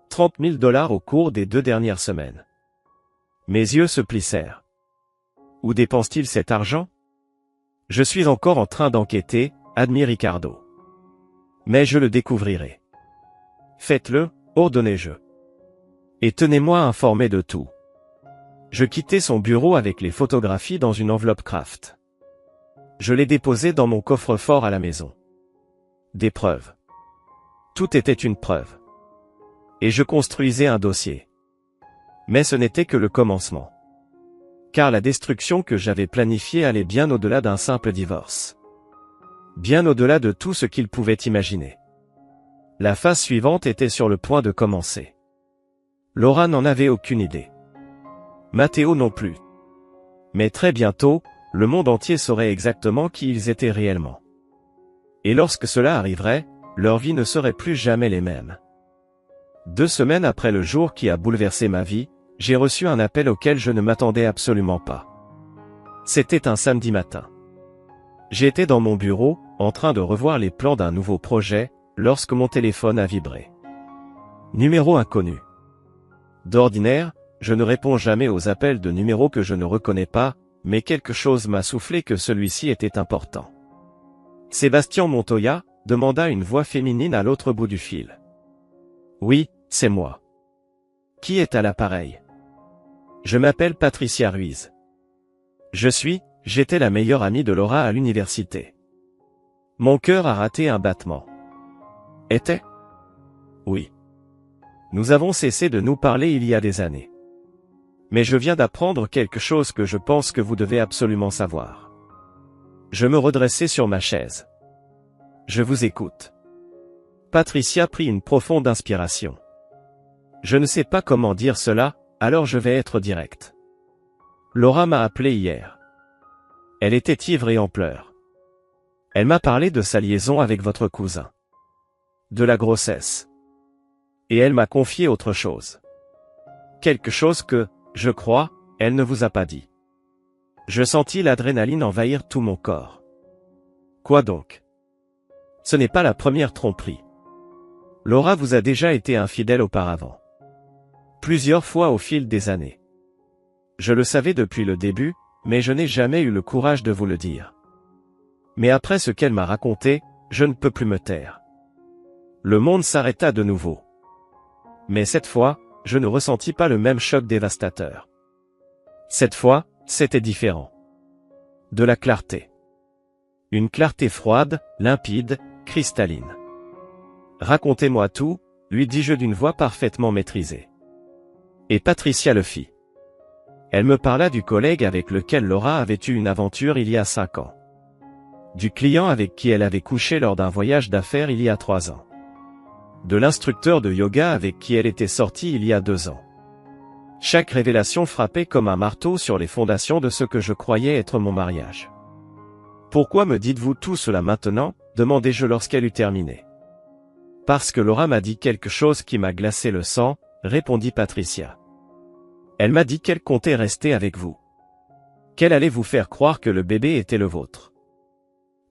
30 000 $ au cours des 2 dernières semaines. Mes yeux se plissèrent. Où dépense-t-il cet argent? Je suis encore en train d'enquêter, admit Ricardo. Mais je le découvrirai. Faites-le, ordonnai-je. Et tenez-moi informé de tout. Je quittai son bureau avec les photographies dans une enveloppe Kraft. Je les déposai dans mon coffre-fort à la maison. Des preuves. Tout était une preuve. Et je construisais un dossier. Mais ce n'était que le commencement. Car la destruction que j'avais planifiée allait bien au-delà d'un simple divorce. Bien au-delà de tout ce qu'il pouvait imaginer. La phase suivante était sur le point de commencer. Laura n'en avait aucune idée. Matteo non plus. Mais très bientôt, le monde entier saurait exactement qui ils étaient réellement. Et lorsque cela arriverait, leur vie ne serait plus jamais les mêmes. 2 semaines après le jour qui a bouleversé ma vie, j'ai reçu un appel auquel je ne m'attendais absolument pas. C'était un samedi matin. J'étais dans mon bureau, en train de revoir les plans d'un nouveau projet, lorsque mon téléphone a vibré. Numéro inconnu. D'ordinaire, je ne réponds jamais aux appels de numéros que je ne reconnais pas, mais quelque chose m'a soufflé que celui-ci était important. Sébastien Montoya, demanda une voix féminine à l'autre bout du fil. Oui, c'est moi. Qui est à l'appareil? Je m'appelle Patricia Ruiz. J'étais la meilleure amie de Laura à l'université. Mon cœur a raté un battement. Était? Oui. Nous avons cessé de nous parler il y a des années. Mais je viens d'apprendre quelque chose que je pense que vous devez absolument savoir. Je me redressai sur ma chaise. Je vous écoute. Patricia prit une profonde inspiration. Je ne sais pas comment dire cela, alors je vais être direct. Laura m'a appelé hier. Elle était ivre et en pleurs. Elle m'a parlé de sa liaison avec votre cousin. De la grossesse. Et elle m'a confié autre chose. Quelque chose que, je crois, elle ne vous a pas dit. Je sentis l'adrénaline envahir tout mon corps. Quoi donc? Ce n'est pas la première tromperie. Laura vous a déjà été infidèle auparavant. Plusieurs fois au fil des années. Je le savais depuis le début, mais je n'ai jamais eu le courage de vous le dire. Mais après ce qu'elle m'a raconté, je ne peux plus me taire. Le monde s'arrêta de nouveau. Mais cette fois, je ne ressentis pas le même choc dévastateur. Cette fois, c'était différent. De la clarté. Une clarté froide, limpide, cristalline. Racontez-moi tout, lui dis-je d'une voix parfaitement maîtrisée. Et Patricia le fit. Elle me parla du collègue avec lequel Laura avait eu une aventure il y a 5 ans. Du client avec qui elle avait couché lors d'un voyage d'affaires il y a 3 ans. De l'instructeur de yoga avec qui elle était sortie il y a 2 ans. Chaque révélation frappait comme un marteau sur les fondations de ce que je croyais être mon mariage. Pourquoi me dites-vous tout cela maintenant? Demandai-je lorsqu'elle eut terminé. Parce que Laura m'a dit quelque chose qui m'a glacé le sang, répondit Patricia. Elle m'a dit qu'elle comptait rester avec vous. Qu'elle allait vous faire croire que le bébé était le vôtre.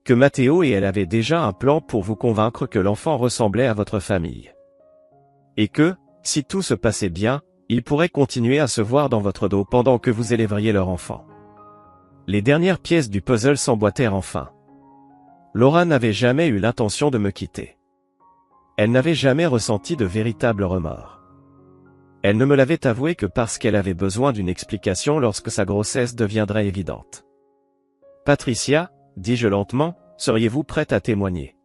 Que Matteo et elle avaient déjà un plan pour vous convaincre que l'enfant ressemblait à votre famille. Et que, si tout se passait bien, ils pourraient continuer à se voir dans votre dos pendant que vous élèveriez leur enfant. Les dernières pièces du puzzle s'emboîtèrent enfin. Laura n'avait jamais eu l'intention de me quitter. Elle n'avait jamais ressenti de véritable remords. Elle ne me l'avait avoué que parce qu'elle avait besoin d'une explication lorsque sa grossesse deviendrait évidente. Patricia, dis-je lentement, seriez-vous prête à témoigner?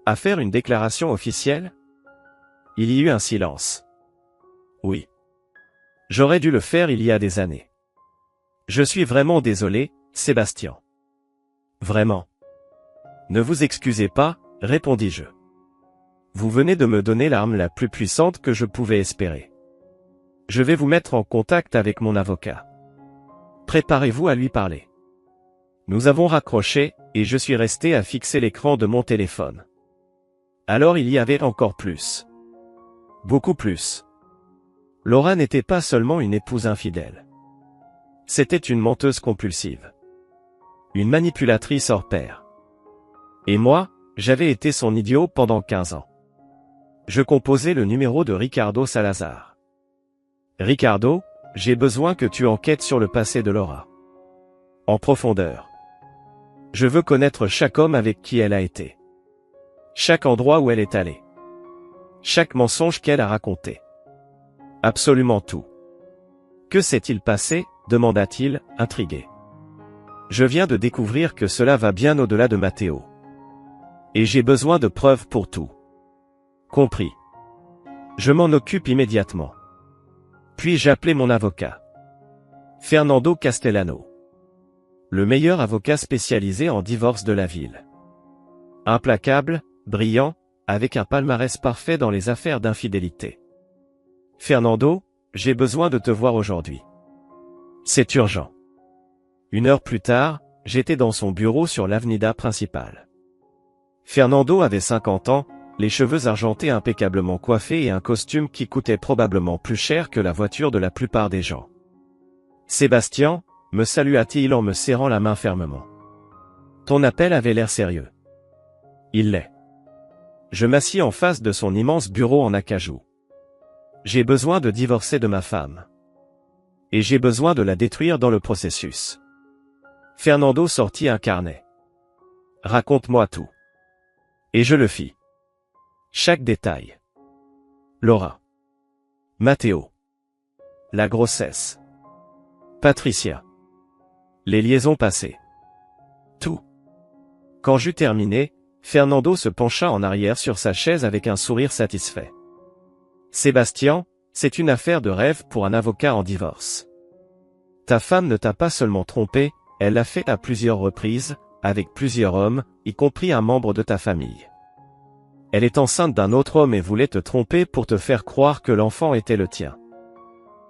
À faire une déclaration officielle? Il y eut un silence. Oui. J'aurais dû le faire il y a des années. Je suis vraiment désolé, Sébastien. Vraiment. Ne vous excusez pas, répondis-je. Vous venez de me donner l'arme la plus puissante que je pouvais espérer. Je vais vous mettre en contact avec mon avocat. Préparez-vous à lui parler. Nous avons raccroché, et je suis resté à fixer l'écran de mon téléphone. Alors il y avait encore plus. Beaucoup plus. Laura n'était pas seulement une épouse infidèle. C'était une menteuse compulsive. Une manipulatrice hors pair. Et moi, j'avais été son idiot pendant 15 ans. Je composais le numéro de Ricardo Salazar. Ricardo, j'ai besoin que tu enquêtes sur le passé de Laura. En profondeur. Je veux connaître chaque homme avec qui elle a été. Chaque endroit où elle est allée. Chaque mensonge qu'elle a raconté. Absolument tout. Que s'est-il passé? Demanda-t-il, intrigué. Je viens de découvrir que cela va bien au-delà de Matteo. Et j'ai besoin de preuves pour tout. Compris. Je m'en occupe immédiatement. Puis j'appelai mon avocat. Fernando Castellano. Le meilleur avocat spécialisé en divorce de la ville. Implacable, brillant, avec un palmarès parfait dans les affaires d'infidélité. Fernando, j'ai besoin de te voir aujourd'hui. C'est urgent. 1 heure plus tard, j'étais dans son bureau sur l'avenida principale. Fernando avait 50 ans, les cheveux argentés impeccablement coiffés et un costume qui coûtait probablement plus cher que la voiture de la plupart des gens. Sébastien, me salua-t-il en me serrant la main fermement. Ton appel avait l'air sérieux. Il l'est. Je m'assis en face de son immense bureau en acajou. J'ai besoin de divorcer de ma femme. Et j'ai besoin de la détruire dans le processus. Fernando sortit un carnet. Raconte-moi tout. Et je le fis. Chaque détail. Laura. Matteo. La grossesse. Patricia. Les liaisons passées. Tout. Quand j'eus terminé, Fernando se pencha en arrière sur sa chaise avec un sourire satisfait. Sébastien, c'est une affaire de rêve pour un avocat en divorce. Ta femme ne t'a pas seulement trompé, elle l'a fait à plusieurs reprises, avec plusieurs hommes, y compris un membre de ta famille. Elle est enceinte d'un autre homme et voulait te tromper pour te faire croire que l'enfant était le tien.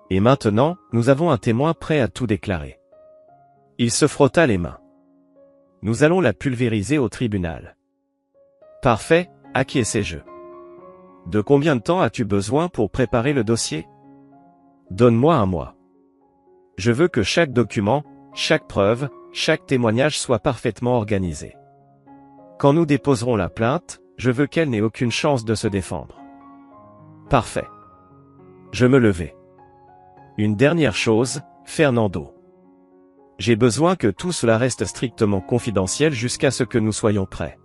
Et maintenant, nous avons un témoin prêt à tout déclarer. Il se frotta les mains. Nous allons la pulvériser au tribunal. Parfait, acquiesçai-je. De combien de temps as-tu besoin pour préparer le dossier? Donne-moi un mois. Je veux que chaque document, chaque preuve, chaque témoignage soit parfaitement organisé. Quand nous déposerons la plainte, je veux qu'elle n'ait aucune chance de se défendre. Parfait. Je me levai. Une dernière chose, Fernando. J'ai besoin que tout cela reste strictement confidentiel jusqu'à ce que nous soyons prêts.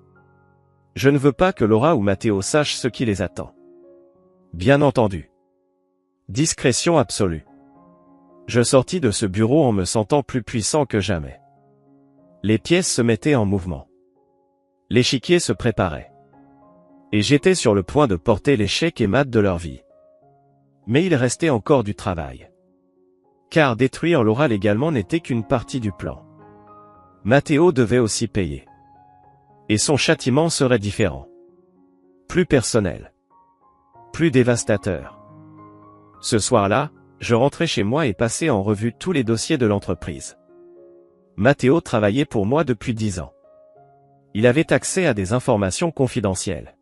Je ne veux pas que Laura ou Matteo sachent ce qui les attend. Bien entendu. Discrétion absolue. Je sortis de ce bureau en me sentant plus puissant que jamais. Les pièces se mettaient en mouvement. L'échiquier se préparait. Et j'étais sur le point de porter les chèques et maths de leur vie. Mais il restait encore du travail. Car détruire Laura légalement n'était qu'une partie du plan. Matteo devait aussi payer. Et son châtiment serait différent. Plus personnel. Plus dévastateur. Ce soir-là, je rentrais chez moi et passais en revue tous les dossiers de l'entreprise. Matteo travaillait pour moi depuis 10 ans. Il avait accès à des informations confidentielles.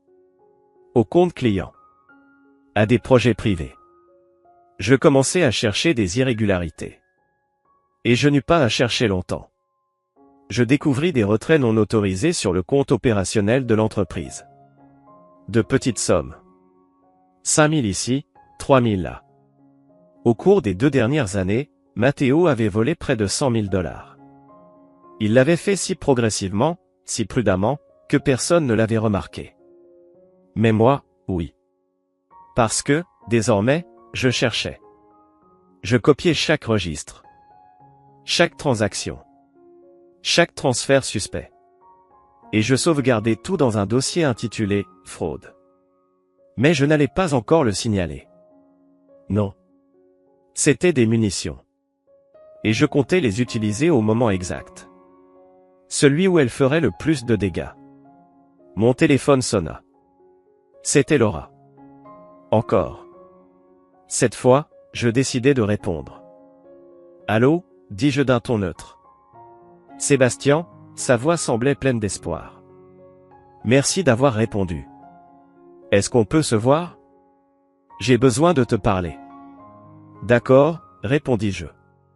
Aux comptes clients. À des projets privés. Je commençais à chercher des irrégularités. Et je n'eus pas à chercher longtemps. Je découvris des retraits non autorisés sur le compte opérationnel de l'entreprise. De petites sommes. 5 000 ici, 3 000 là. Au cours des 2 dernières années, Matteo avait volé près de $100 000. Il l'avait fait si progressivement, si prudemment, que personne ne l'avait remarqué. Mais moi, oui. Parce que, désormais, je cherchais. Je copiais chaque registre. Chaque transaction. Chaque transfert suspect. Et je sauvegardais tout dans un dossier intitulé « Fraude ». Mais je n'allais pas encore le signaler. Non. C'était des munitions. Et je comptais les utiliser au moment exact. Celui où elles feraient le plus de dégâts. Mon téléphone sonna. C'était Laura. Encore. Cette fois, je décidai de répondre. « Allô » dis-je d'un ton neutre. « Sébastien » sa voix semblait pleine d'espoir. « Merci d'avoir répondu. Est-ce qu'on peut se voir ? J'ai besoin de te parler. »« D'accord, » répondis-je.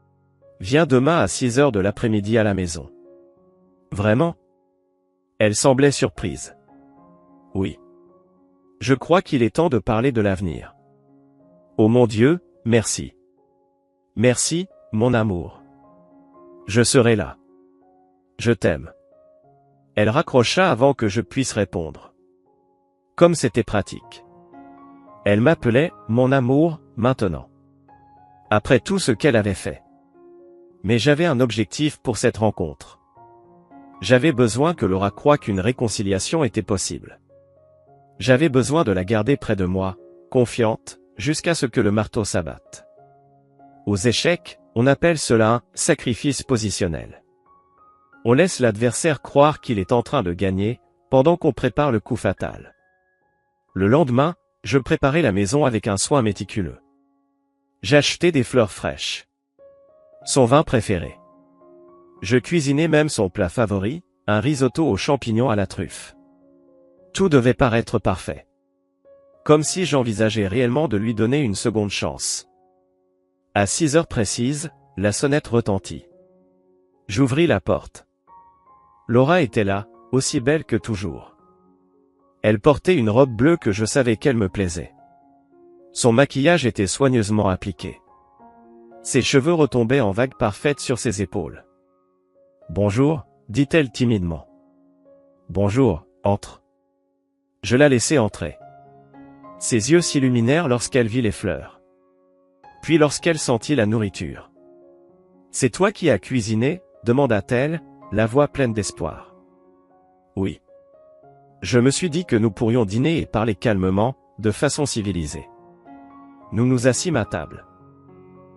« Viens demain à 6 heures de l'après-midi à la maison. »« Vraiment ? » Elle semblait surprise. « Oui. Je crois qu'il est temps de parler de l'avenir. »« Oh mon Dieu, merci. Merci, mon amour. Je serai là. Je t'aime. » Elle raccrocha avant que je puisse répondre. Comme c'était pratique. Elle m'appelait « mon amour » maintenant. Après tout ce qu'elle avait fait. Mais j'avais un objectif pour cette rencontre. J'avais besoin que Laura croie qu'une réconciliation était possible. J'avais besoin de la garder près de moi, confiante, jusqu'à ce que le marteau s'abatte. Aux échecs, on appelle cela un « sacrifice positionnel ». On laisse l'adversaire croire qu'il est en train de gagner, pendant qu'on prépare le coup fatal. Le lendemain, je préparais la maison avec un soin méticuleux. J'achetais des fleurs fraîches. Son vin préféré. Je cuisinais même son plat favori, un risotto aux champignons à la truffe. Tout devait paraître parfait. Comme si j'envisageais réellement de lui donner une seconde chance. À 6 heures précises, la sonnette retentit. J'ouvris la porte. Laura était là, aussi belle que toujours. Elle portait une robe bleue que je savais qu'elle me plaisait. Son maquillage était soigneusement appliqué. Ses cheveux retombaient en vagues parfaites sur ses épaules. « Bonjour », dit-elle timidement. « Bonjour, entre. » Je la laissai entrer. Ses yeux s'illuminèrent lorsqu'elle vit les fleurs. Puis lorsqu'elle sentit la nourriture. « C'est toi qui as cuisiné ?» demanda-t-elle, la voix pleine d'espoir. « Oui. » Je me suis dit que nous pourrions dîner et parler calmement, de façon civilisée. Nous nous assîmes à table.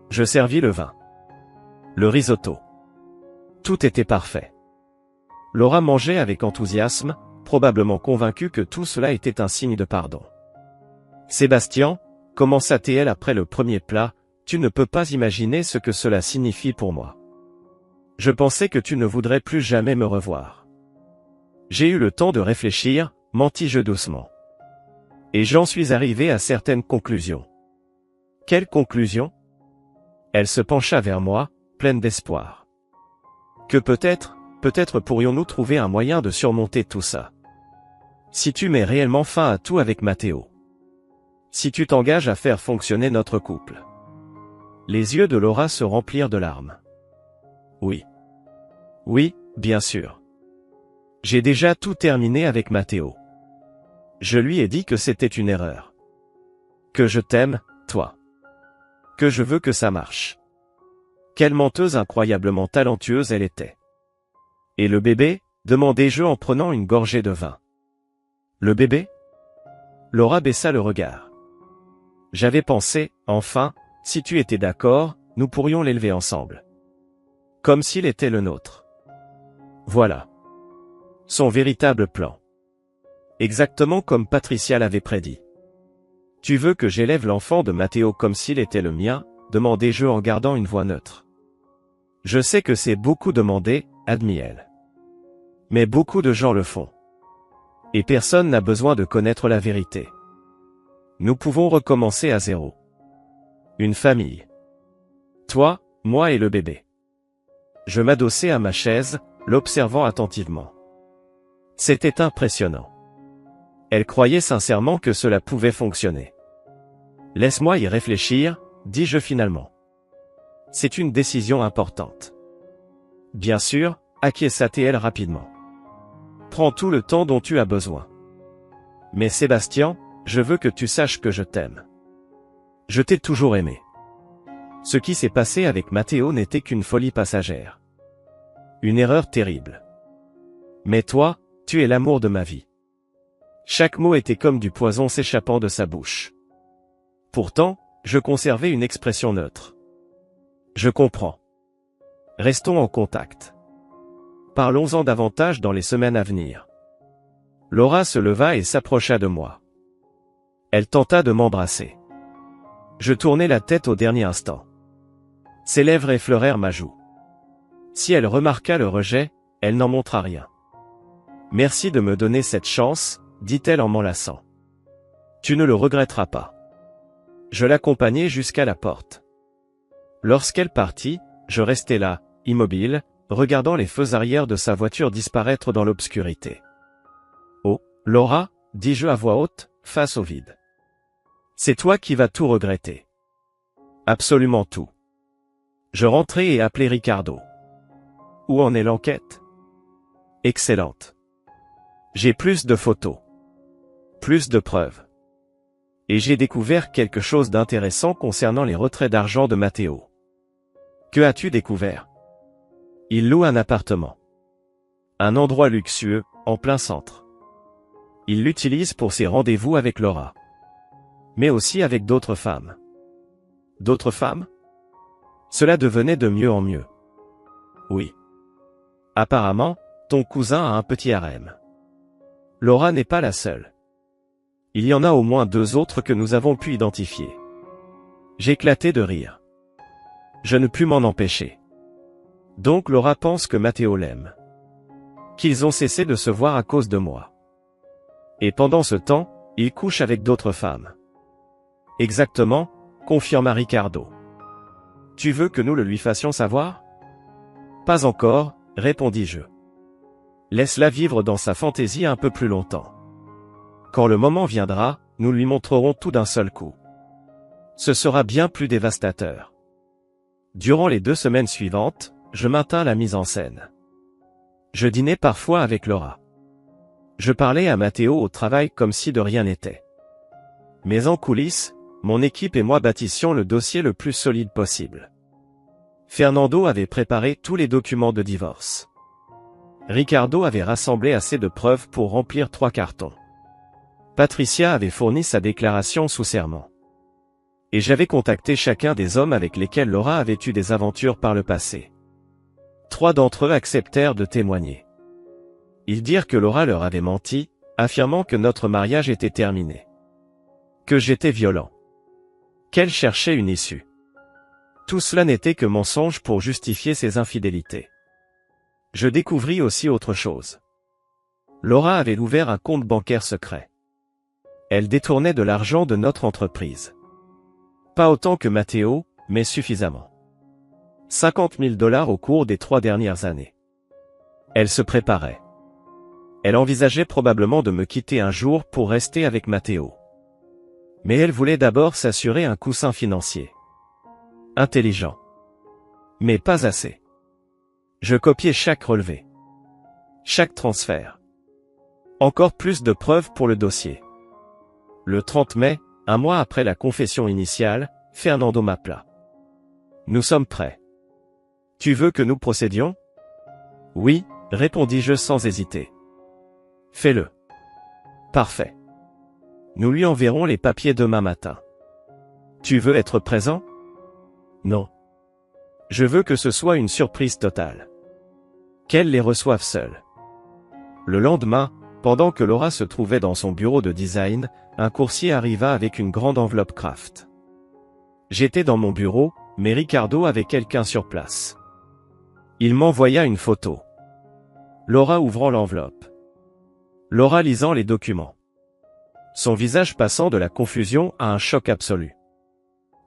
Je servis le vin. Le risotto. Tout était parfait. Laura mangeait avec enthousiasme, probablement convaincue que tout cela était un signe de pardon. « Sébastien, » commença-t-elle après le premier plat, « tu ne peux pas imaginer ce que cela signifie pour moi. Je pensais que tu ne voudrais plus jamais me revoir. » J'ai eu le temps de réfléchir, mentis-je doucement. Et j'en suis arrivé à certaines conclusions. Quelles conclusions ? Elle se pencha vers moi, pleine d'espoir. Que peut-être pourrions-nous trouver un moyen de surmonter tout ça. Si tu mets réellement fin à tout avec Matteo. Si tu t'engages à faire fonctionner notre couple. Les yeux de Laura se remplirent de larmes. Oui. Oui, bien sûr. J'ai déjà tout terminé avec Matteo. Je lui ai dit que c'était une erreur. Que je t'aime, toi. Que je veux que ça marche. Quelle menteuse incroyablement talentueuse elle était. Et le bébé ? demandai-je en prenant une gorgée de vin. Le bébé ? Laura baissa le regard. J'avais pensé, enfin, si tu étais d'accord, nous pourrions l'élever ensemble. Comme s'il était le nôtre. Voilà. Son véritable plan. Exactement comme Patricia l'avait prédit. Tu veux que j'élève l'enfant de Matteo comme s'il était le mien ? demandai-je en gardant une voix neutre. Je sais que c'est beaucoup demandé, admit-elle. Mais beaucoup de gens le font. Et personne n'a besoin de connaître la vérité. Nous pouvons recommencer à zéro. Une famille. Toi, moi et le bébé. Je m'adossai à ma chaise, l'observant attentivement. C'était impressionnant. Elle croyait sincèrement que cela pouvait fonctionner. Laisse-moi y réfléchir, dis-je finalement. C'est une décision importante. Bien sûr, acquiesça-t-elle rapidement. Prends tout le temps dont tu as besoin. Mais Sébastien, je veux que tu saches que je t'aime. Je t'ai toujours aimé. Ce qui s'est passé avec Matteo n'était qu'une folie passagère. Une erreur terrible. Mais toi, tu es l'amour de ma vie. Chaque mot était comme du poison s'échappant de sa bouche. Pourtant, je conservais une expression neutre. Je comprends. Restons en contact. Parlons-en davantage dans les semaines à venir. Laura se leva et s'approcha de moi. Elle tenta de m'embrasser. Je tournai la tête au dernier instant. Ses lèvres effleurèrent ma joue. Si elle remarqua le rejet, elle n'en montra rien. Merci de me donner cette chance, dit-elle en m'enlaçant. Tu ne le regretteras pas. Je l'accompagnai jusqu'à la porte. Lorsqu'elle partit, je restai là, immobile, regardant les feux arrière de sa voiture disparaître dans l'obscurité. Oh, Laura, dis-je à voix haute, face au vide. C'est toi qui vas tout regretter. Absolument tout. Je rentrai et appelai Ricardo. Où en est l'enquête? Excellente. J'ai plus de photos. Plus de preuves. Et j'ai découvert quelque chose d'intéressant concernant les retraits d'argent de Matteo. Que as-tu découvert? Il loue un appartement. Un endroit luxueux, en plein centre. Il l'utilise pour ses rendez-vous avec Laura. Mais aussi avec d'autres femmes. D'autres femmes? Cela devenait de mieux en mieux. Oui. Apparemment, ton cousin a un petit harem. Laura n'est pas la seule. Il y en a au moins 2 autres que nous avons pu identifier. J'éclatai de rire. Je ne pus m'en empêcher. Donc Laura pense que Matteo l'aime. Qu'ils ont cessé de se voir à cause de moi. Et pendant ce temps, il couche avec d'autres femmes. Exactement, confirma Ricardo. Tu veux que nous le lui fassions savoir? Pas encore, répondis-je. Laisse-la vivre dans sa fantaisie un peu plus longtemps. Quand le moment viendra, nous lui montrerons tout d'un seul coup. Ce sera bien plus dévastateur. Durant les 2 semaines suivantes, je maintins la mise en scène. Je dînais parfois avec Laura. Je parlais à Matteo au travail comme si de rien n'était. Mais en coulisses, mon équipe et moi bâtissions le dossier le plus solide possible. Fernando avait préparé tous les documents de divorce. Ricardo avait rassemblé assez de preuves pour remplir 3 cartons. Patricia avait fourni sa déclaration sous serment. Et j'avais contacté chacun des hommes avec lesquels Laura avait eu des aventures par le passé. 3 d'entre eux acceptèrent de témoigner. Ils dirent que Laura leur avait menti, affirmant que notre mariage était terminé. Que j'étais violent. Qu'elle cherchait une issue. Tout cela n'était que mensonge pour justifier ses infidélités. Je découvris aussi autre chose. Laura avait ouvert un compte bancaire secret. Elle détournait de l'argent de notre entreprise. Pas autant que Matteo, mais suffisamment. 50 000 $ au cours des 3 dernières années. Elle se préparait. Elle envisageait probablement de me quitter un jour pour rester avec Matteo. Mais elle voulait d'abord s'assurer un coussin financier. Intelligent. Mais pas assez. Je copiais chaque relevé. Chaque transfert. Encore plus de preuves pour le dossier. Le 30 mai, un mois après la confession initiale, Fernando m'appela. Nous sommes prêts. Tu veux que nous procédions? Oui, répondis-je sans hésiter. Fais-le. Parfait. Nous lui enverrons les papiers demain matin. Tu veux être présent? Non. Je veux que ce soit une surprise totale. Qu'elle les reçoive seule. Le lendemain, pendant que Laura se trouvait dans son bureau de design, un coursier arriva avec une grande enveloppe Kraft. J'étais dans mon bureau, mais Ricardo avait quelqu'un sur place. Il m'envoya une photo. Laura ouvrant l'enveloppe. Laura lisant les documents. Son visage passant de la confusion à un choc absolu.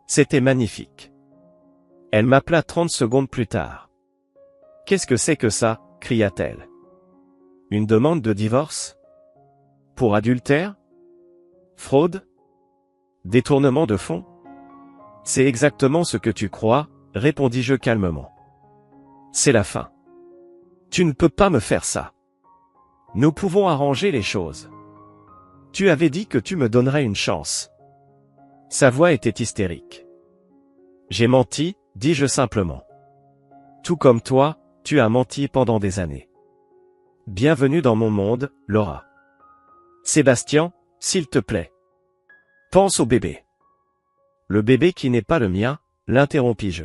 C'était magnifique. Elle m'appela 30 secondes plus tard. « Qu'est-ce que c'est que ça ?» cria-t-elle. « Une demande de divorce? Pour adultère? Fraude? Détournement de fonds? » « C'est exactement ce que tu crois, répondis-je calmement. « C'est la fin. Tu ne peux pas me faire ça. » Nous pouvons arranger les choses. Tu avais dit que tu me donnerais une chance. Sa voix était hystérique. J'ai menti, dis-je simplement. Tout comme toi, tu as menti pendant des années. Bienvenue dans mon monde, Laura. Sébastien, s'il te plaît. Pense au bébé. Le bébé qui n'est pas le mien, l'interrompis-je.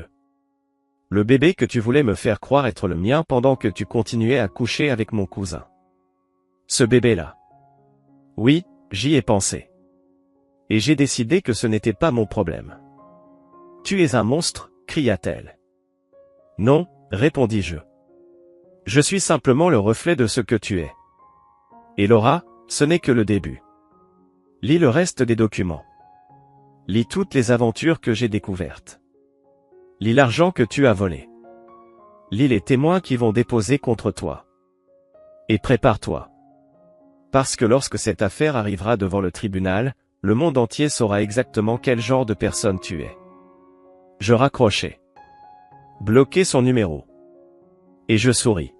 Le bébé que tu voulais me faire croire être le mien pendant que tu continuais à coucher avec mon cousin. Ce bébé-là. Oui, j'y ai pensé. Et j'ai décidé que ce n'était pas mon problème. Tu es un monstre, cria-t-elle. Non, répondis-je. Je suis simplement le reflet de ce que tu es. Et Laura, ce n'est que le début. Lis le reste des documents. Lis toutes les aventures que j'ai découvertes. Lis l'argent que tu as volé. Lis les témoins qui vont déposer contre toi. Et prépare-toi. Parce que lorsque cette affaire arrivera devant le tribunal, le monde entier saura exactement quel genre de personne tu es. Je raccrochai. Bloquai son numéro. Et je souris.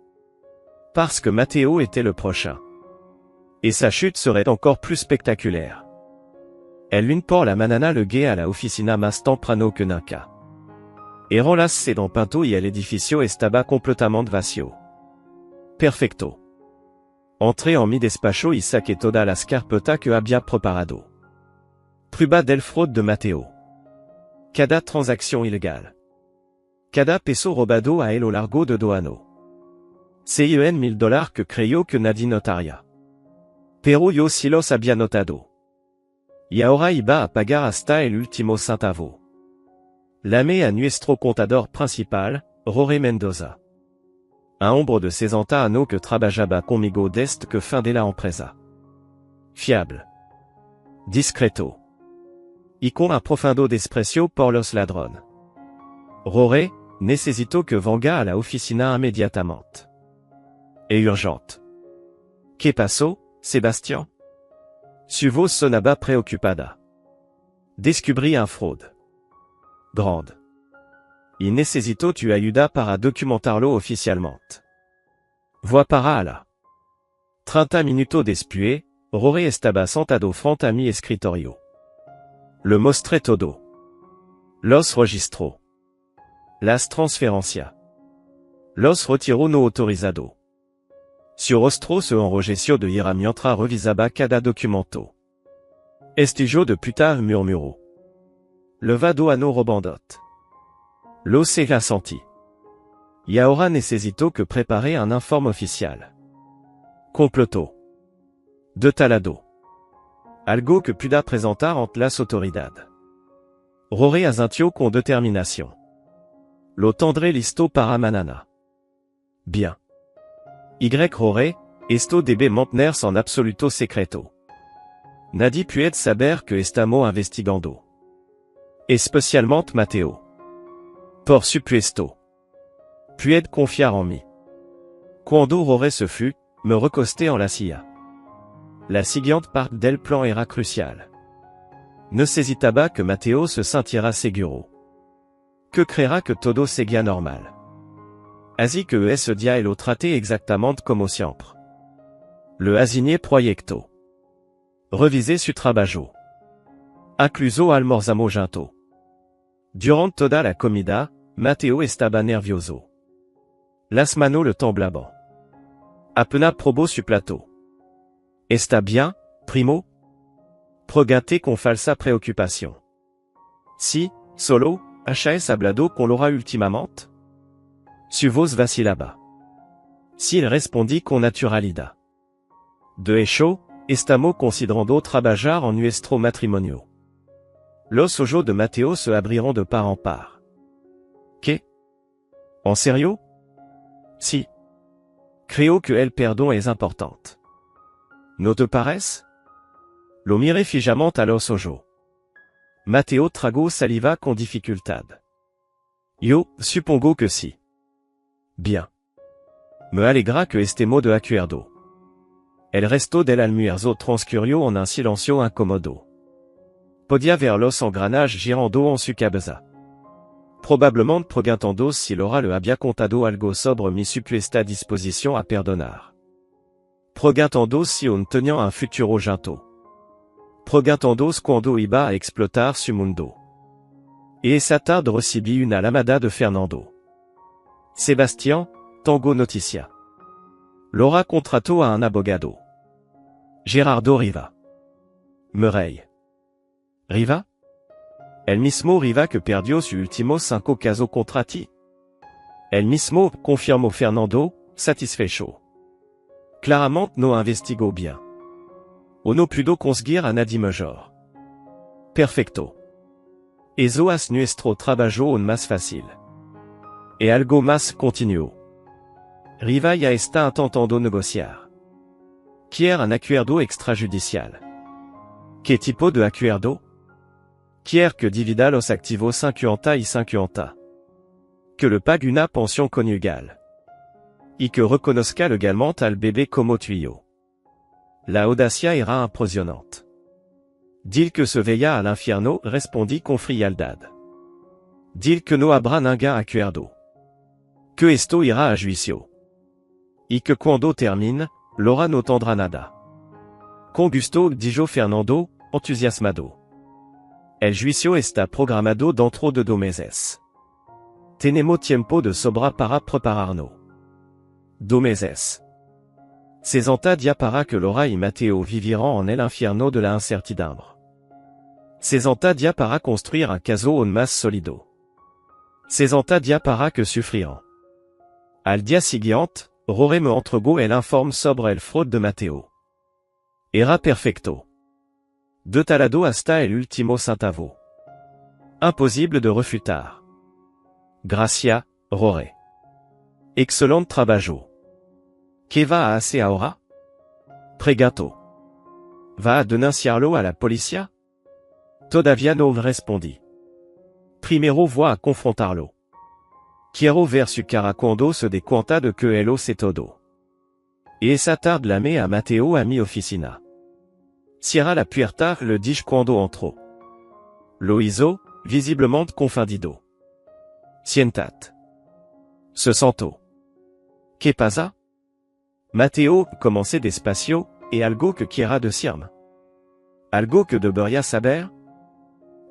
Parce que Matteo était le prochain. Et sa chute serait encore plus spectaculaire. Elle une por la manana le gay à la oficina más temprano que nunca. Eran las sedampanto y el edificio estaba completamente vacío. Perfecto. Entré en mi despacho y saqué toda la scarpeta que había preparado. Prueba del fraude de Matteo. Cada transaction illégale. Cada peso robado a lo largo de doano. CIN $1000 que creyó que nadie notaría. Pero yo sí los había notado. Y ahora iba a pagar hasta el último centavo. Llamé a nuestro contador principal, Rory Mendoza. Un hombre de 60 años que trabajaba conmigo desde que fundé la empresa. Fiable. Discreto. Y con un profundo desprecio por los ladrones. Rory, necesito que venga a la oficina inmediatamente. Et urgente. ¿Qué pasó, Sébastien? Su voz sonaba preocupada. Descubrí un fraude. Grande. Y necesito tu ayuda para documentarlo oficialmente. Voix para alla. 30 minutos después, Rory estaba sentado frente a mi escritorio. Le mostré todo. Los registró. Las transferencias. Los retiro no autorizado. Su rostro se enrojeció de ira mientras revisaba cada documento. Estillo de puta murmuró. Le vadoano robandot. Lo se la senti. Y ahora necesito que prepare un informe oficial. Comploto. De talado. Algo que pueda presentar ante las autoridades. Rory asintió con determinación. Lo tendré listo para manana. Bien. Y Rory, esto debe mantenerse en absoluto secreto. Nadie puede saber que estamos investigando. Especialmente Matteo. Por supuesto. Puede confiar en mí. Cuando Rory se fut, me recosté en la silla. La siguiente parte del plan era crucial. Necesitaba que Matteo se sintiera seguro. Que creera que todo seguía normal. Así que ese día lo traté exactamente como siempre. Le asigné proyecto. Revisé su trabajo. Incluso almorzamos junto. Durante toda la comida, Matteo estaba nervioso. Las manos le temblaban. Apenas probó su plato. Está bien, primo? Pregunté con falsa preocupación. Sí, solo, ¿has hablado con Laura últimamente? Su voz vacilaba. S'il respondí con naturalidad. De hecho, estamos considerando trabajar en nuestro matrimonio. Los ojos de Matteo se abrieron de par en par. ¿Qué? ¿En serio? Sí. Creo que el perdón es importante. ¿No te parece? Lo miré fijamente a los ojos. Matteo tragó saliva con dificultad. Yo, supongo que sí. Bien. Me alegra que estemos de acuerdo. El resto del almuerzo transcurrió en un silencio incómodo. Podía ver los engranajes girando en su cabeza. Probablemente preguntando si Laura le había contado algo sobre mi supuesta disposición a perdonar. Proguintendos si un teniant un futuro ginto. Proguintendos quando iba a explotar su mundo. Et esa tarde recibi una lamada de Fernando. Sebastián, Tango Noticia. Laura contrató a un abogado. Gerardo Riva. Murray. Riva? El mismo Riva que perdió su último 5 caso contrati. El mismo, confirmó Fernando, satisfecho. Claramente no investigó bien. O no pudo conseguir a nadie mejor. Perfecto. Eso es nuestro trabajo un más fácil. E algo más continuó. Riva ya está intentando negociar. Quiere un acuerdo extrajudicial. ¿Qué tipo de acuerdo? Quiere que divida los activos 50 y 50. Que le pague una pension conjugale. Y que reconozca legalmente al bébé como tuyo. La audacia era impresionante. Dile que se veía al infierno, respondí con frialdad. Dile que no habrá ningún acuerdo. Que esto irá a juicio. Y que cuando termine, Laura no tendrá nada. Con gusto, dijo Fernando, entusiasmado. El juicio está programado dentro de 2 meses. Tenemos tiempo de sobra para prepararnos. 2 meses. 60 días para que Laura y Mateo vivirán en el infierno de la incertidumbre. 60 días para construir un caso aún más sólido. 60 días para que sufrirán. Al día siguiente, Rory me entregó el informe sobre el fraude de Mateo. Era perfecto. Detalado hasta el último centavo. Imposible de refutar. Gracias, Rory. Excelente trabajo. ¿Qué va a hacer ahora? Preguntó. ¿Va a denunciarlo a la policía? Todavía no respondí. Primero voy a confrontarlo. Quiero ver su cara cuando se dé cuenta de que él lo sé todo. Y esa tarde llamé a Mateo a mi oficina. Cierra la puerta, le dije cuando entró. Lo hizo, visiblemente confundido. Siéntate. Se sentó. ¿Qué pasa? Mateo, commencé despacio, et algo que quiera decirme. Algo que debería saber?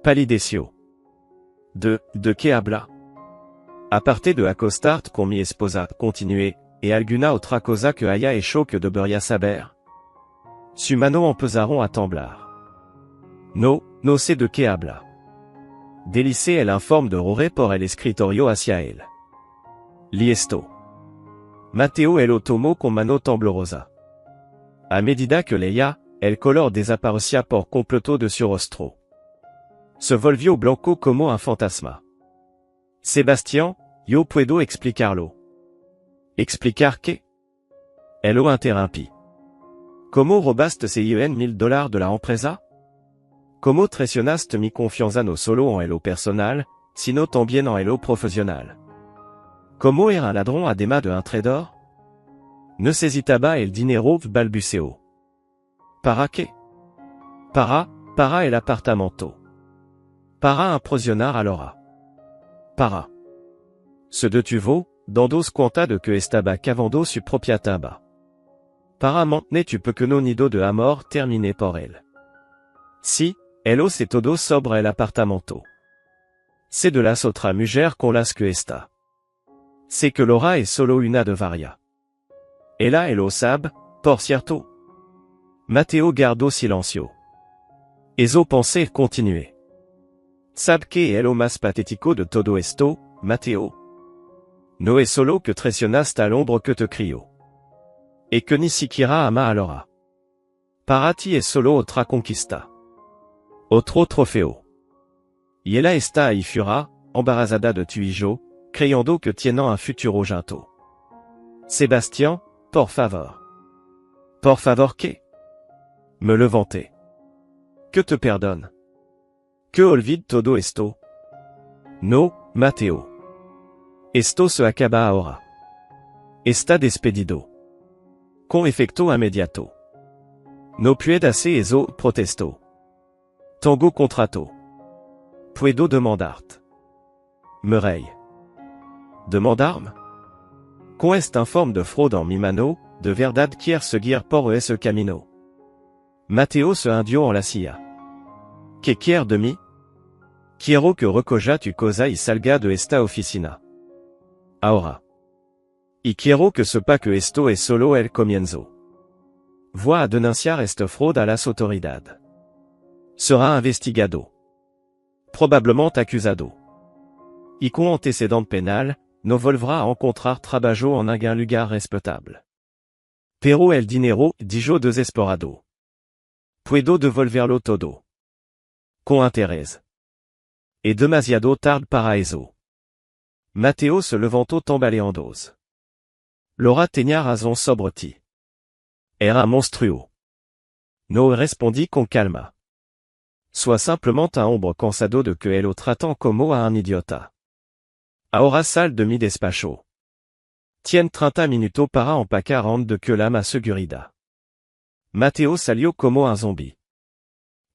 Palideció. ¿De qué habla? Aparte de acostarte con mi esposa, continué, ¿y alguna otra cosa que haya hecho que debería saber? Su mano empezaron a temblar. No sé de qué habla. Délicé el informe de Rory por el escritorio hacia él. Liesto. Mateo lo tomó con mano temblorosa. A medida que leía, el color desaparecía por completo de su rostro. Se volvió blanco como un fantasma. Sebastián, yo puedo explicarlo. ¿Explicar qué? Él lo interrumpí. ¿Cómo robaste $100,000 de la empresa? ¿Cómo traicionaste mi confianza no solo en lo personal, sino también en lo profesional? ¿Cómo era un ladrón además de un traidor? Necesitaba el dinero, balbuceó. ¿Para qué? Para el apartamento. Para impresionar a Laura. Para. Se detuvo, dando cuenta de que estaba cavando su propia tumba. Para mantener tu pequeño nido de amor terminé por él. Sí, él sé todo sobre el apartamento. Sé de las otra mujer con las que está. Sé que Laura es solo una de varias. Ella lo sabe, por cierto. Mateo guardó silencio. Eso pensé continué. ¿Sabe qué es lo más patético de todo esto, Mateo? No es solo que traicionaste al hombre que te crió. Y que ni siquiera ama a Laura. Para ti es solo otra conquista. Otro trofeo. Y ella está ahí fuera, embarazada de tu hijo, creyendo que tienen un futuro junto. Sebastián, por favor. Por favor, ¿qué? Me levanté. Que te perdone. Que olvide todo esto. No, Mateo. Esto se acaba ahora. Está despedido. Con efecto inmediato. No puede hacer eso, protestó. Tango contrato. Puedo demandarte. Murray. Demandarme? Con este informe de fraude en mi mano, de verdad quiere seguir por ese camino. Mateo se hundió en la silla. ¿Qué quiere de mí? Quiero que recoja tu cosa y salga de esta oficina. Ahora. Y quiero que sepa que esto es solo el comienzo. Voy a denunciar esta fraude a las autoridades. Será investigado. Probablemente acusado. Y con antecedente penal, no volverá a encontrar trabajo en un lugar respetable. Pero el dinero, dijo desesperado. Puedo devolverlo todo. Con interés. Es demasiado tarde para eso. Mateo se levantó tambaleando. Laura tenía razón sobre ti. Era monstruo. No respondí con calma. Sois simplement un hombre cansado de que lo tratan como a un idiota. Ahora sal de mi despacho. Tien 30 minutos para empacar antes de que la ma seguridad. Mateo salió como un zombie.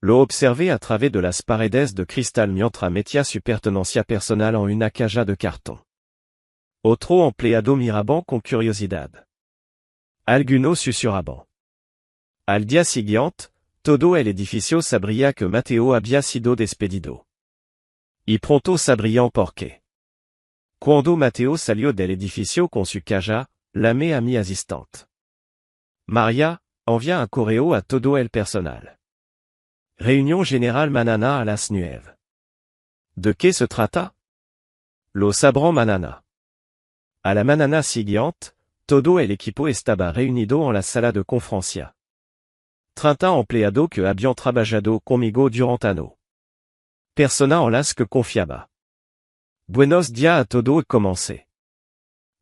Lo observé a través de las paredes de cristal mientras metía su pertenencia personal en una caja de cartón. Otro empleado miraba con curiosidad. Algunos susurraban. Al día siguiente, todo el edificio sabría que Mateo había sido despedido. Y pronto sabrían por qué. Cuando Mateo salió del edificio con su caja, llamé a mi asistente. María, envía un correo a todo el personal. Réunion générale mañana a las 9. ¿De qué se trata? Lo sabrán mañana. A la mañana siguiente, todo el equipo estaba reunido en la sala de conferencia. 30 empleados que habían trabajado conmigo durante años. Persona en las que confiaba. Buenos días a todo y comencé.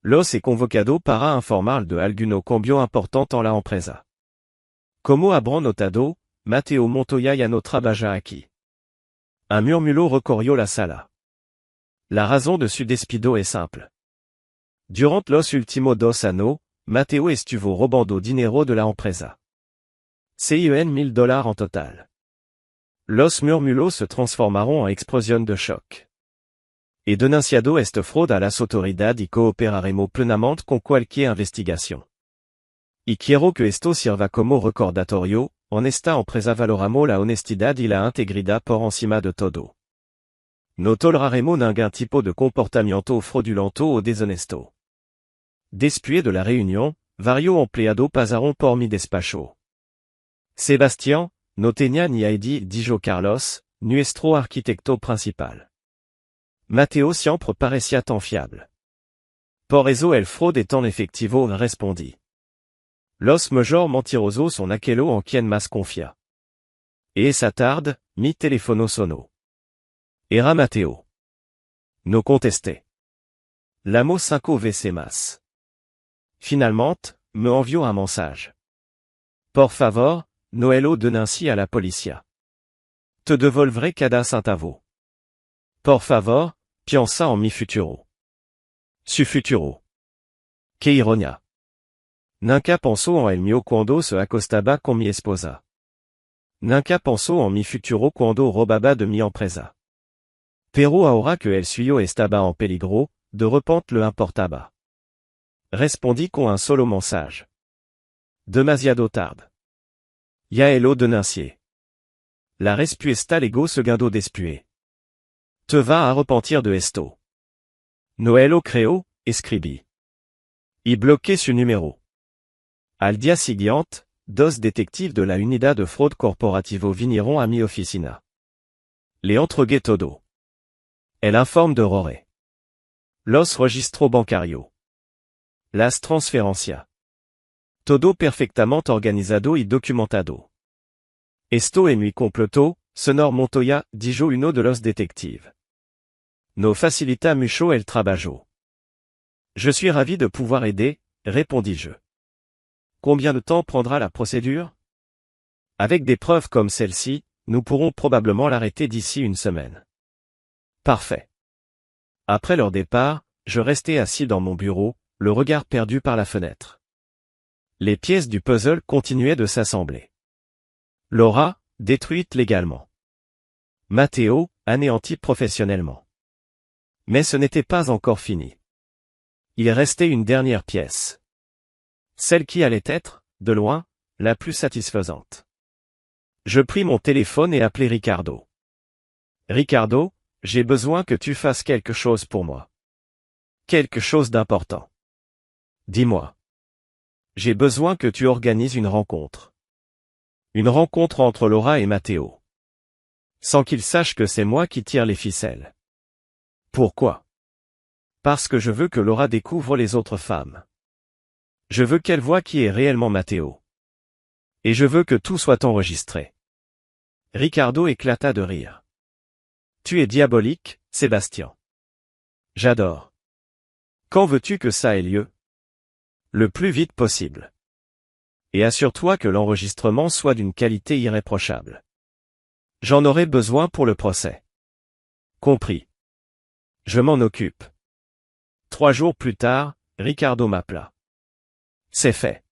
Los he convocado para informar de algunos cambios importantes en la empresa. Como habrán notado, Mateo Montoya ya no trabaja aquí. Un murmullo recorrió la sala. La razón de su despido es simple. Durante los últimos 2 años, Mateo estuvo robando dinero de la empresa. $100,000 en total. Los murmullos se transformaron en explosión de shock. He denunciado esta fraude a las autoridades y cooperaremos plenamente con cualquier investigación. Y quiero que esto sirva como recordatorio, en esta empresa valoramos la honestidad y la integridad por encima de todo. No toleraremos ningún tipo de comportamiento fraudulento o deshonesto. Después de la reunión, varios empleados pasaron por mi despacho. Sebastián, no tenía ni idea, dijo Carlos, nuestro arquitecto principal. Mateo siempre parecía tan fiable. Por eso el fraude es tan efectivo, respondí. Los mejores mentirosos son aquellos en quien más confía. Et esa tarde, mi teléfono sonó. Era Mateo. No contesté. Llamó 5 veces más. Finalmente, me envió un mensaje. Por favor, no lo denuncie a la policía. Te devolveré cada centavo. Por favor, piensa en mi futuro. Su futuro. Qué ironía. Nunca pensó en el mío cuando se acostaba con mi esposa. Nunca pensó en mi futuro cuando robaba de mi empresa. Pero ahora que el suyo estaba en peligro, de repente le importaba. Respondí con un solo mensaje. Demasiado tarde. Ya lo denuncié. La respuesta llegó segundo después. Te va a arrepentir de esto. No lo creo, escribí. Y bloqué su número. Al día siguiente, 2 detectives de la unidad de fraude corporativo vinieron a mi oficina. Le entregué todo. El informe de errores. Los registros bancarios. Las transferencias. Todo perfectamente organizado y documentado. Esto es muy completo, señor Montoya, dijo uno de los detectives. No facilita mucho el trabajo. Je suis ravi de pouvoir aider, répondis-je. Combien de temps prendra la procédure? Avec des preuves comme celle-ci, nous pourrons probablement l'arrêter d'ici une semaine. Parfait. Après leur départ, je restais assis dans mon bureau, le regard perdu par la fenêtre. Les pièces du puzzle continuaient de s'assembler. Laura, détruite légalement. Mateo, anéanti professionnellement. Mais ce n'était pas encore fini. Il restait une dernière pièce. Celle qui allait être, de loin, la plus satisfaisante. Je pris mon téléphone et appelai Ricardo. Ricardo, j'ai besoin que tu fasses quelque chose pour moi. Quelque chose d'important. Dis-moi. J'ai besoin que tu organises une rencontre. Une rencontre entre Laura et Matteo. Sans qu'il sache que c'est moi qui tire les ficelles. Pourquoi? Parce que je veux que Laura découvre les autres femmes. Je veux qu'elle voie qui est réellement Matteo. Et je veux que tout soit enregistré. Ricardo éclata de rire. Tu es diabolique, Sébastien. J'adore. Quand veux-tu que ça ait lieu? Le plus vite possible. Et assure-toi que l'enregistrement soit d'une qualité irréprochable. J'en aurai besoin pour le procès. Compris. Je m'en occupe. 3 jours plus tard, Ricardo m'appela. C'est fait.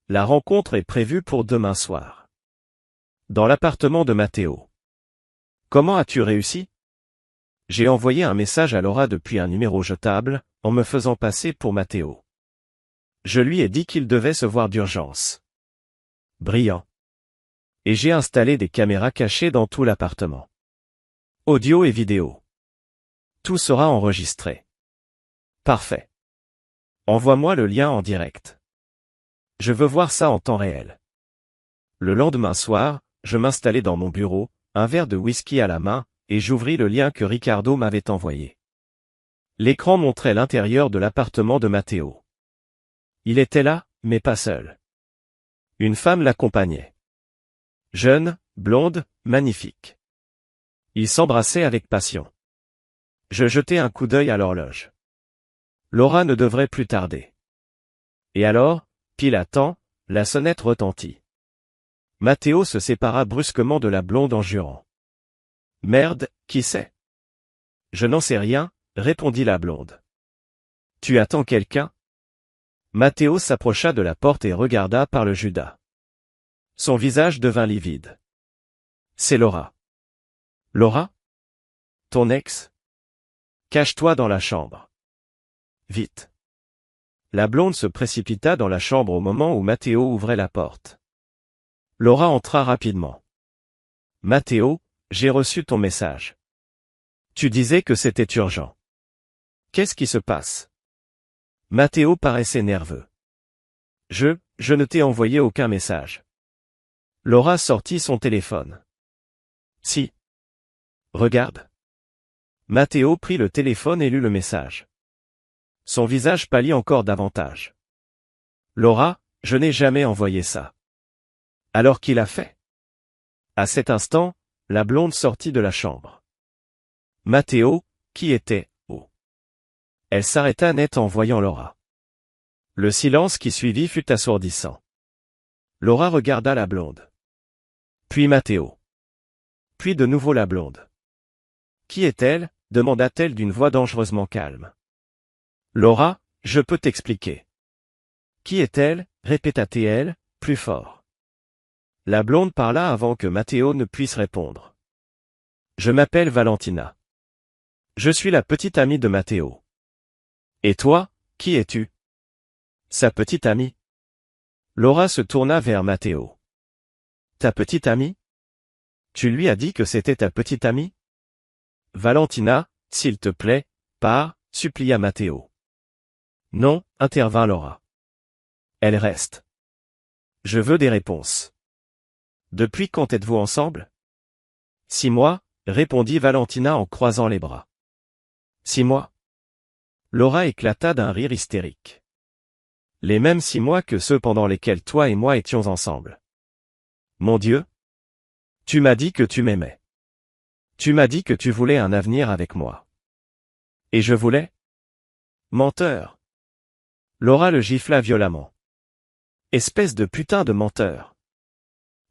La rencontre est prévue pour demain soir. Dans l'appartement de Matteo. Comment as-tu réussi? J'ai envoyé un message à Laura depuis un numéro jetable, en me faisant passer pour Matteo. Je lui ai dit qu'il devait se voir d'urgence. Brillant. Et j'ai installé des caméras cachées dans tout l'appartement. Audio et vidéo. Tout sera enregistré. Parfait. Envoie-moi le lien en direct. Je veux voir ça en temps réel. Le lendemain soir, je m'installai dans mon bureau, un verre de whisky à la main, et j'ouvris le lien que Ricardo m'avait envoyé. L'écran montrait l'intérieur de l'appartement de Matteo. Il était là, mais pas seul. Une femme l'accompagnait. Jeune, blonde, magnifique. Ils s'embrassaient avec passion. Je jetai un coup d'œil à l'horloge. Laura ne devrait plus tarder. Et alors, pile à temps, la sonnette retentit. Matteo se sépara brusquement de la blonde en jurant. Merde, qui c'est? Je n'en sais rien, répondit la blonde. Tu attends quelqu'un? Matteo s'approcha de la porte et regarda par le Judas. Son visage devint livide. C'est Laura. Laura? Ton ex? Cache-toi dans la chambre. Vite. La blonde se précipita dans la chambre au moment où Matteo ouvrait la porte. Laura entra rapidement. Matteo, j'ai reçu ton message. Tu disais que c'était urgent. Qu'est-ce qui se passe? Matteo paraissait nerveux. Je ne t'ai envoyé aucun message. Laura sortit son téléphone. Si. Regarde. Matteo prit le téléphone et lut le message. Son visage pâlit encore davantage. Laura, je n'ai jamais envoyé ça. Alors qu'il a fait? À cet instant, la blonde sortit de la chambre. Matteo, qui était, oh. Elle s'arrêta net en voyant Laura. Le silence qui suivit fut assourdissant. Laura regarda la blonde. Puis Matteo. Puis de nouveau la blonde. Qui est-elle? Demanda-t-elle d'une voix dangereusement calme. Laura, je peux t'expliquer. Qui est-elle? Répéta-t-elle, plus fort. La blonde parla avant que Matteo ne puisse répondre. Je m'appelle Valentina. Je suis la petite amie de Matteo. Et toi, qui es-tu? Sa petite amie. Laura se tourna vers Matteo. Ta petite amie? Tu lui as dit que c'était ta petite amie? Valentina, s'il te plaît, pars, supplia Matteo. Non, intervint Laura. Elle reste. Je veux des réponses. Depuis quand êtes-vous ensemble? 6 mois, répondit Valentina en croisant les bras. 6 mois? Laura éclata d'un rire hystérique. Les mêmes 6 mois que ceux pendant lesquels toi et moi étions ensemble. Mon Dieu! Tu m'as dit que tu m'aimais. Tu m'as dit que tu voulais un avenir avec moi. Et je voulais? Menteur! Laura le gifla violemment. Espèce de putain de menteur!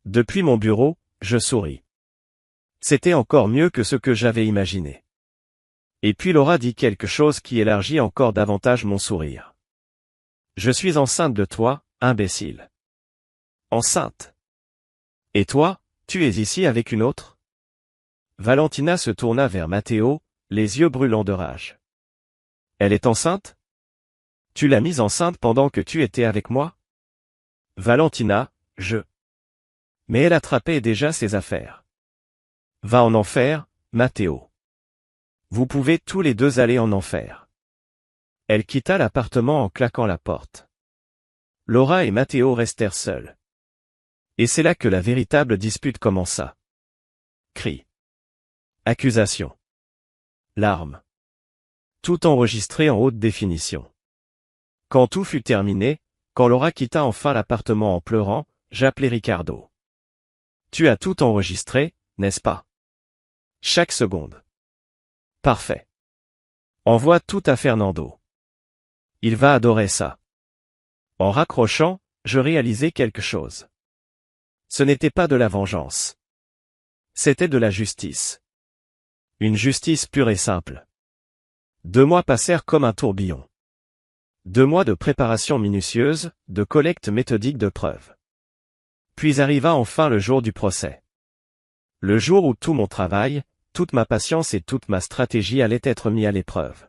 Depuis mon bureau, je souris. C'était encore mieux que ce que j'avais imaginé. Et puis Laura dit quelque chose qui élargit encore davantage mon sourire. Je suis enceinte de toi, imbécile. Enceinte. Et toi, tu es ici avec une autre? Valentina se tourna vers Matteo, les yeux brûlants de rage. Elle est enceinte? Tu l'as mise enceinte pendant que tu étais avec moi? Valentina, Mais elle attrapait déjà ses affaires. Va en enfer, Matteo. Vous pouvez tous les deux aller en enfer. Elle quitta l'appartement en claquant la porte. Laura et Matteo restèrent seuls. Et c'est là que la véritable dispute commença. Cris. Accusations. Larmes. Tout enregistré en haute définition. Quand tout fut terminé, quand Laura quitta enfin l'appartement en pleurant, j'appelai Ricardo. Tu as tout enregistré, n'est-ce pas? Chaque seconde. Parfait. Envoie tout à Fernando. Il va adorer ça. En raccrochant, je réalisai quelque chose. Ce n'était pas de la vengeance. C'était de la justice. Une justice pure et simple. 2 mois passèrent comme un tourbillon. 2 mois de préparation minutieuse, de collecte méthodique de preuves. Puis arriva enfin le jour du procès. Le jour où tout mon travail, toute ma patience et toute ma stratégie allaient être mis à l'épreuve.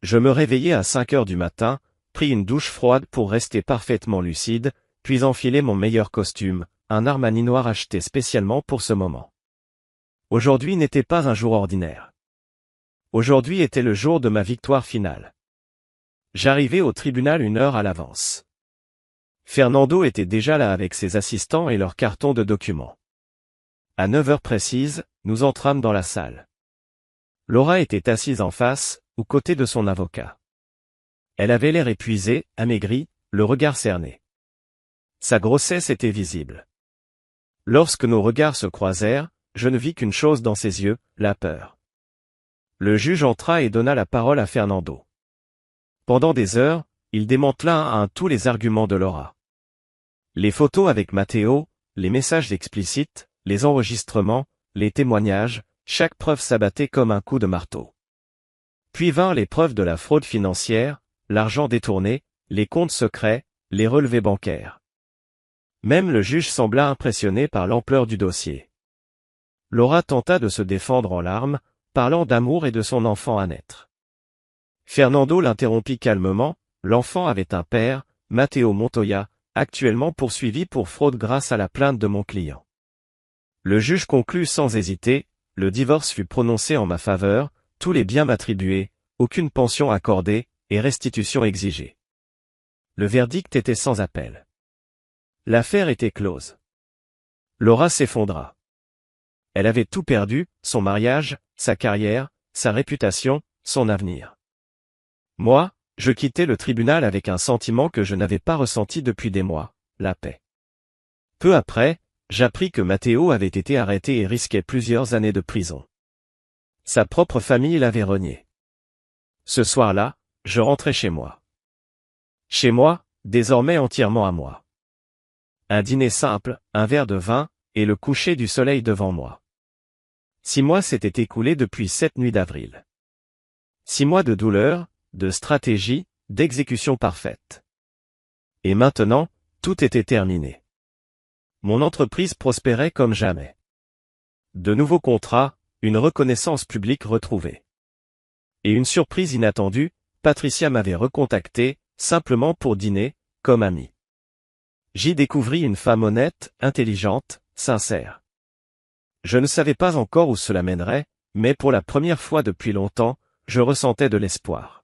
Je me réveillai à 5 heures du matin, pris une douche froide pour rester parfaitement lucide, puis enfilai mon meilleur costume, un Armani noir acheté spécialement pour ce moment. Aujourd'hui n'était pas un jour ordinaire. Aujourd'hui était le jour de ma victoire finale. J'arrivai au tribunal 1 heure à l'avance. Fernando était déjà là avec ses assistants et leurs cartons de documents. À 9 heures précises, nous entrâmes dans la salle. Laura était assise en face, aux côtés de son avocat. Elle avait l'air épuisée, amaigrie, le regard cerné. Sa grossesse était visible. Lorsque nos regards se croisèrent, je ne vis qu'une chose dans ses yeux, la peur. Le juge entra et donna la parole à Fernando. Pendant des heures, il démantela un à un tous les arguments de Laura. Les photos avec Matteo, les messages explicites, les enregistrements, les témoignages, chaque preuve s'abattait comme un coup de marteau. Puis vinrent les preuves de la fraude financière, l'argent détourné, les comptes secrets, les relevés bancaires. Même le juge sembla impressionné par l'ampleur du dossier. Laura tenta de se défendre en larmes, parlant d'amour et de son enfant à naître. Fernando l'interrompit calmement, l'enfant avait un père, Matteo Montoya, actuellement poursuivi pour fraude grâce à la plainte de mon client. Le juge conclut sans hésiter, le divorce fut prononcé en ma faveur, tous les biens m'attribués, aucune pension accordée, et restitution exigée. Le verdict était sans appel. L'affaire était close. Laura s'effondra. Elle avait tout perdu, son mariage, sa carrière, sa réputation, son avenir. Moi, je quittais le tribunal avec un sentiment que je n'avais pas ressenti depuis des mois, la paix. Peu après, j'appris que Matteo avait été arrêté et risquait plusieurs années de prison. Sa propre famille l'avait renié. Ce soir-là, je rentrais chez moi. Chez moi, désormais entièrement à moi. Un dîner simple, un verre de vin, et le coucher du soleil devant moi. 6 mois s'étaient écoulés depuis cette nuit d'avril. 6 mois de douleur, de stratégie, d'exécution parfaite. Et maintenant, tout était terminé. Mon entreprise prospérait comme jamais. De nouveaux contrats, une reconnaissance publique retrouvée. Et une surprise inattendue, Patricia m'avait recontacté, simplement pour dîner, comme amie. J'y découvris une femme honnête, intelligente, sincère. Je ne savais pas encore où cela mènerait, mais pour la première fois depuis longtemps, je ressentais de l'espoir.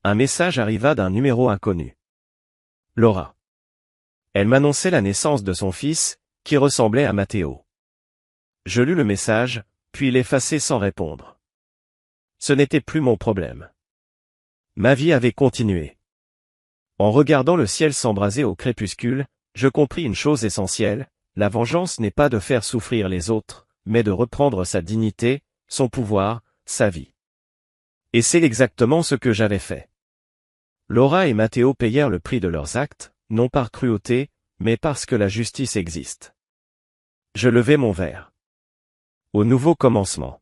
Un message arriva d'un numéro inconnu. Laura. Elle m'annonçait la naissance de son fils, qui ressemblait à Matteo. Je lus le message, puis l'effaçai sans répondre. Ce n'était plus mon problème. Ma vie avait continué. En regardant le ciel s'embraser au crépuscule, je compris une chose essentielle, la vengeance n'est pas de faire souffrir les autres, mais de reprendre sa dignité, son pouvoir, sa vie. Et c'est exactement ce que j'avais fait. Laura et Matteo payèrent le prix de leurs actes, non par cruauté, mais parce que la justice existe. Je levai mon verre. Au nouveau commencement.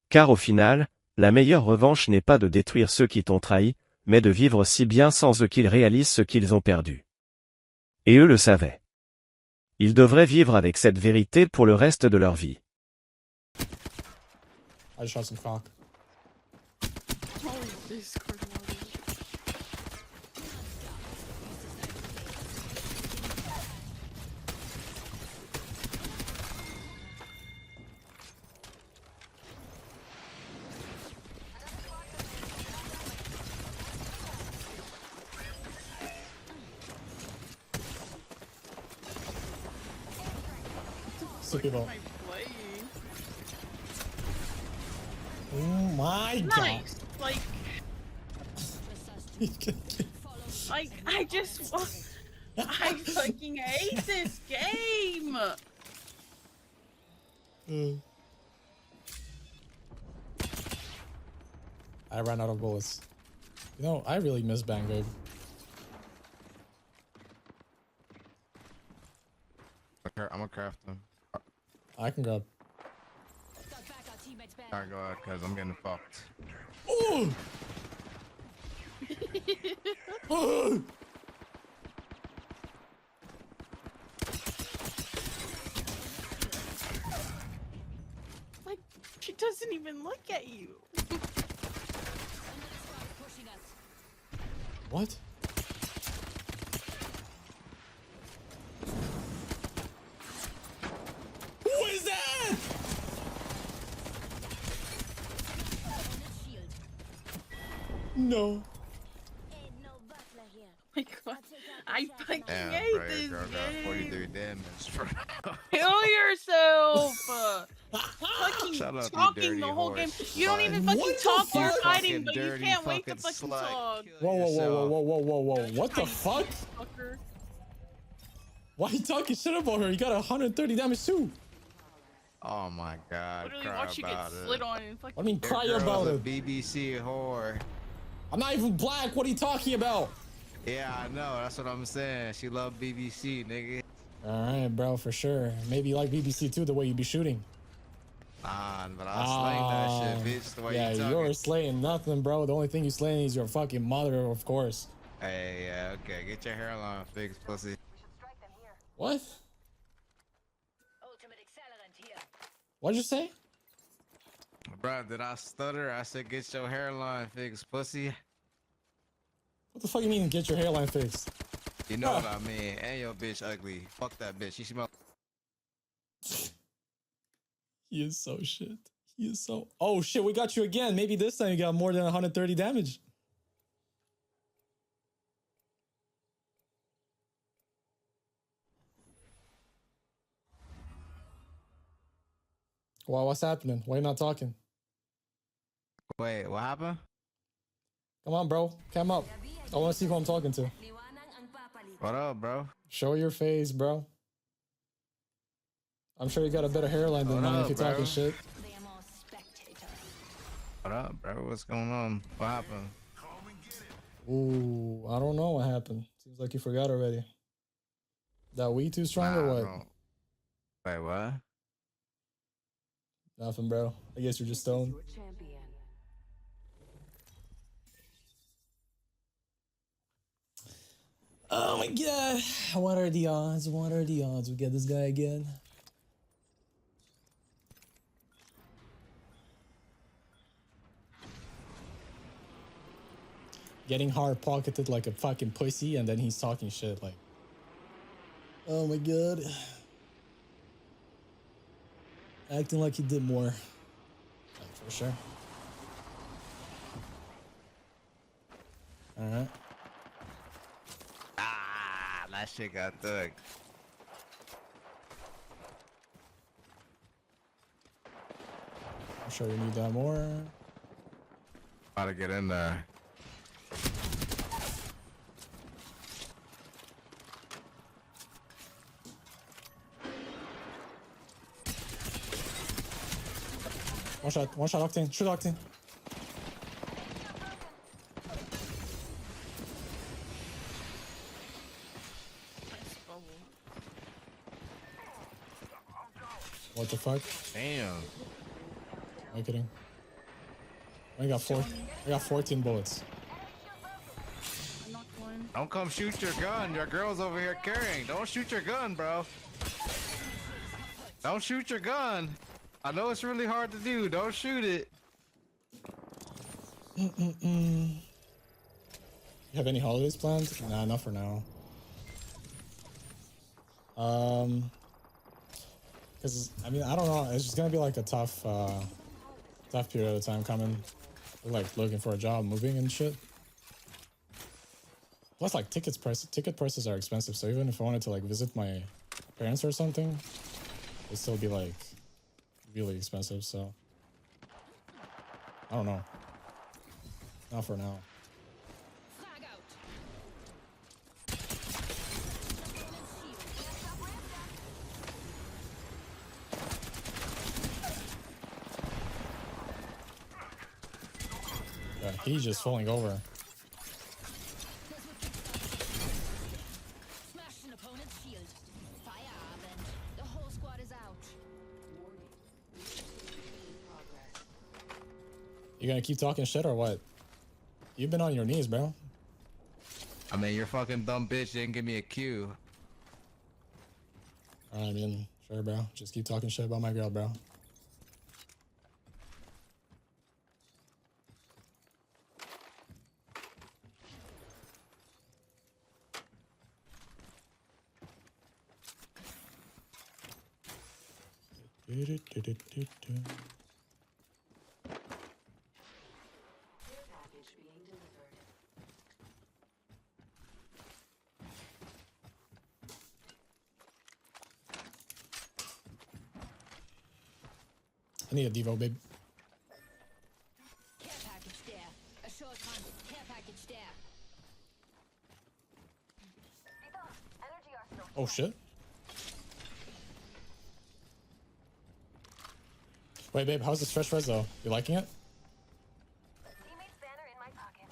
Car au final, la meilleure revanche n'est pas de détruire ceux qui t'ont trahi, mais de vivre si bien sans eux qu'ils réalisent ce qu'ils ont perdu. Et eux le savaient. Ils devraient vivre avec cette vérité pour le reste de leur vie. I just shot some cock. Oh, this card. Two people. Am I playing? Oh my Nice. Like, god. I just want. I fucking hate this game. I ran out of bullets. You know, I really miss Bang Babe. I'm gonna craft them. I can grab. Alright, go ahead, cause I'm getting fucked. Oh! Oh! Like, she doesn't even look at you. What? Who is that? No. Like, what? I fucking Damn, hate bro, this your girl got game. 43 damage, bro. Kill yourself. Fucking Shut up, you talking dirty the whole game. horse. You don't Bye. even fucking What the talk while you're fuck? fighting, Fucking but you dirty can't wait to fucking fucking slut. talk. Whoa, whoa, whoa, whoa, whoa, whoa, whoa, whoa! What the fuck? Fucker. Why are you talking shit about her? You got 130 damage too. Oh my god, Literally cry watch you get about slid it. on and fucking. What do you mean Your cry girl's about a it? BBC whore. I'm not even black. What are you talking about? Yeah, I know. That's what I'm saying. She love BBC, nigga. All right, bro, for sure. Maybe you like BBC too, the way you be shooting. Nah, but I slang that shit, bitch. The way yeah, you talking. you're slaying nothing, bro. The only thing you slaying is your fucking mother, of course. Hey, yeah, okay. Get your hairline fixed, pussy. What? What'd you say? Bro, did I stutter? I said get your hairline fixed, pussy. What the fuck you mean get your hairline fixed? You know what I mean. And your bitch ugly. Fuck that bitch. She smell. He is so shit. He is so... Oh shit, we got you again. Maybe this time you got more than 130 damage. Well, what's happening? Why you not talking? Wait, what happened? Come on, bro. Come up. I want to see who I'm talking to. What up, bro? Show your face, bro. I'm sure you got a better hairline than What mine up, if you're bro? talking shit. What up, bro? What's going on? What happened? Ooh, I don't know what happened. Seems like you forgot already. That we too strong or Nah, what? no. Wait, what? Nothing, bro. I guess you're just stoned. Oh my god. What are the odds? What are the odds we get this guy again? Getting hard pocketed like a fucking pussy and then he's talking shit like. Oh my god. Acting like he did more. Like, for sure. Alright. Ah, that shit got thug. I'm sure you need that more. About to get in there. One shot, Octane. Shoot Octane. Nice bubble. What the fuck? Damn. Am I kidding? I got 14 bullets. I'm not going. Don't come shoot your gun. Your girl's over here carrying. Don't shoot your gun, bro. Don't shoot your gun. I know it's really hard to do. Don't shoot it. You have any holidays planned? Nah, not for now. Because I mean, I don't know. It's just gonna be like a tough period of time coming. We're like looking for a job, moving and shit. Plus, like ticket prices are expensive. So even if I wanted to like visit my parents or something, it'd still be like really expensive. So I don't know. Not for now. Frag out. Yeah, he's just falling over. Smashed an opponent's shield. Fire, then. The whole squad is out. You gonna keep talking shit or what? You've been on your knees, bro. I mean, your fucking dumb bitch didn't give me a cue. I mean, sure, bro. Just keep talking shit about my girl, bro. I need a Devo, babe. Care package there. A short hunt. Care package there. Oh shit. Wait, babe, how's the stretch res though? You liking it? Teammate's banner in my pocket.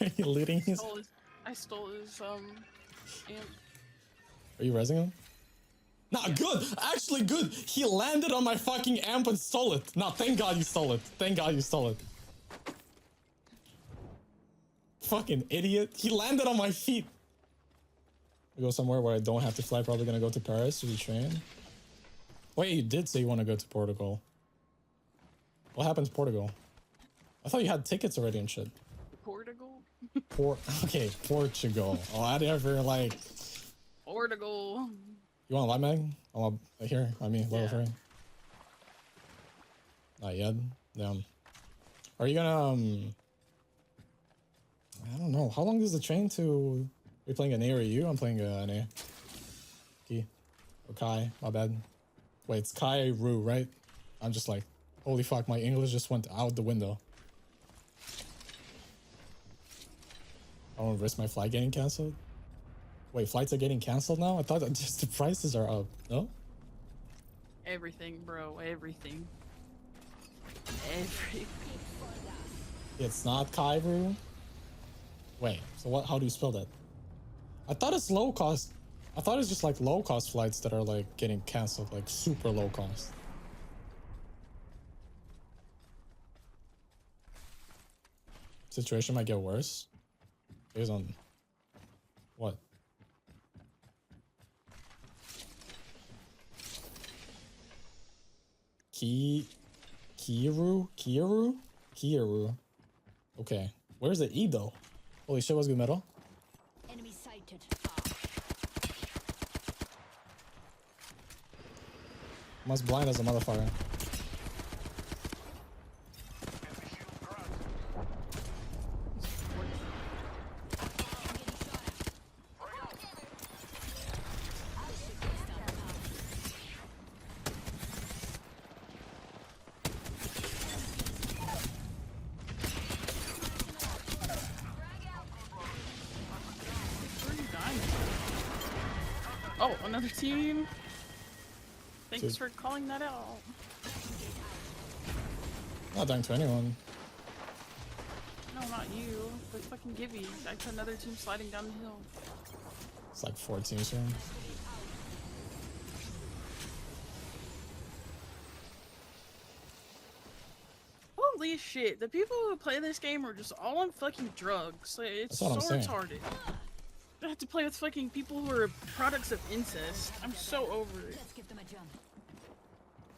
Are you looting his? I stole his amp. Are you rezzing him? Nah, good! Actually good! He landed on my fucking amp and stole it! Nah, thank god you stole it. Thank god you stole it. Fucking idiot. He landed on my feet. I go somewhere where I don't have to fly. Probably gonna go to Paris to the train. Wait, you did say you want to go to Portugal. What happened to Portugal? I thought you had tickets already and shit. Portugal? Okay, Portugal. Oh, I never like... Portugal. You want a light mag? I want here. I mean, level 3. Not yet. Damn. Are you gonna I don't know. How long is the train to? Are you playing an A or a U? I'm playing an A. Key or Kai? My bad. Wait, it's Kai Ru, right? I'm just like, holy fuck! My English just went out the window. I don't risk my flight getting cancelled. Wait, flights are getting canceled now? I thought that just the prices are up. No? Everything, bro. Everything. Everything. It's not Kairu? Wait, so what? How do you spell that? I thought it's low cost. I thought it's just like low cost flights that are like getting canceled, like super low cost. Situation might get worse. Based on what? Kiru? Okay. Where's the E though? Holy shit, what's good metal? Enemy sighted. I'm as blind as a motherfucker. Oh, another team. Thanks for calling that out. Not dying to anyone. No, not you. The fucking Gibby. I saw another team sliding down the hill. It's like 4 teams here. Holy shit, the people who play this game are just all on fucking drugs. Like, it's That's what so I'm saying. retarded. I have to play with fucking people who are products of incest. I'm so over it. Let's give them a jump.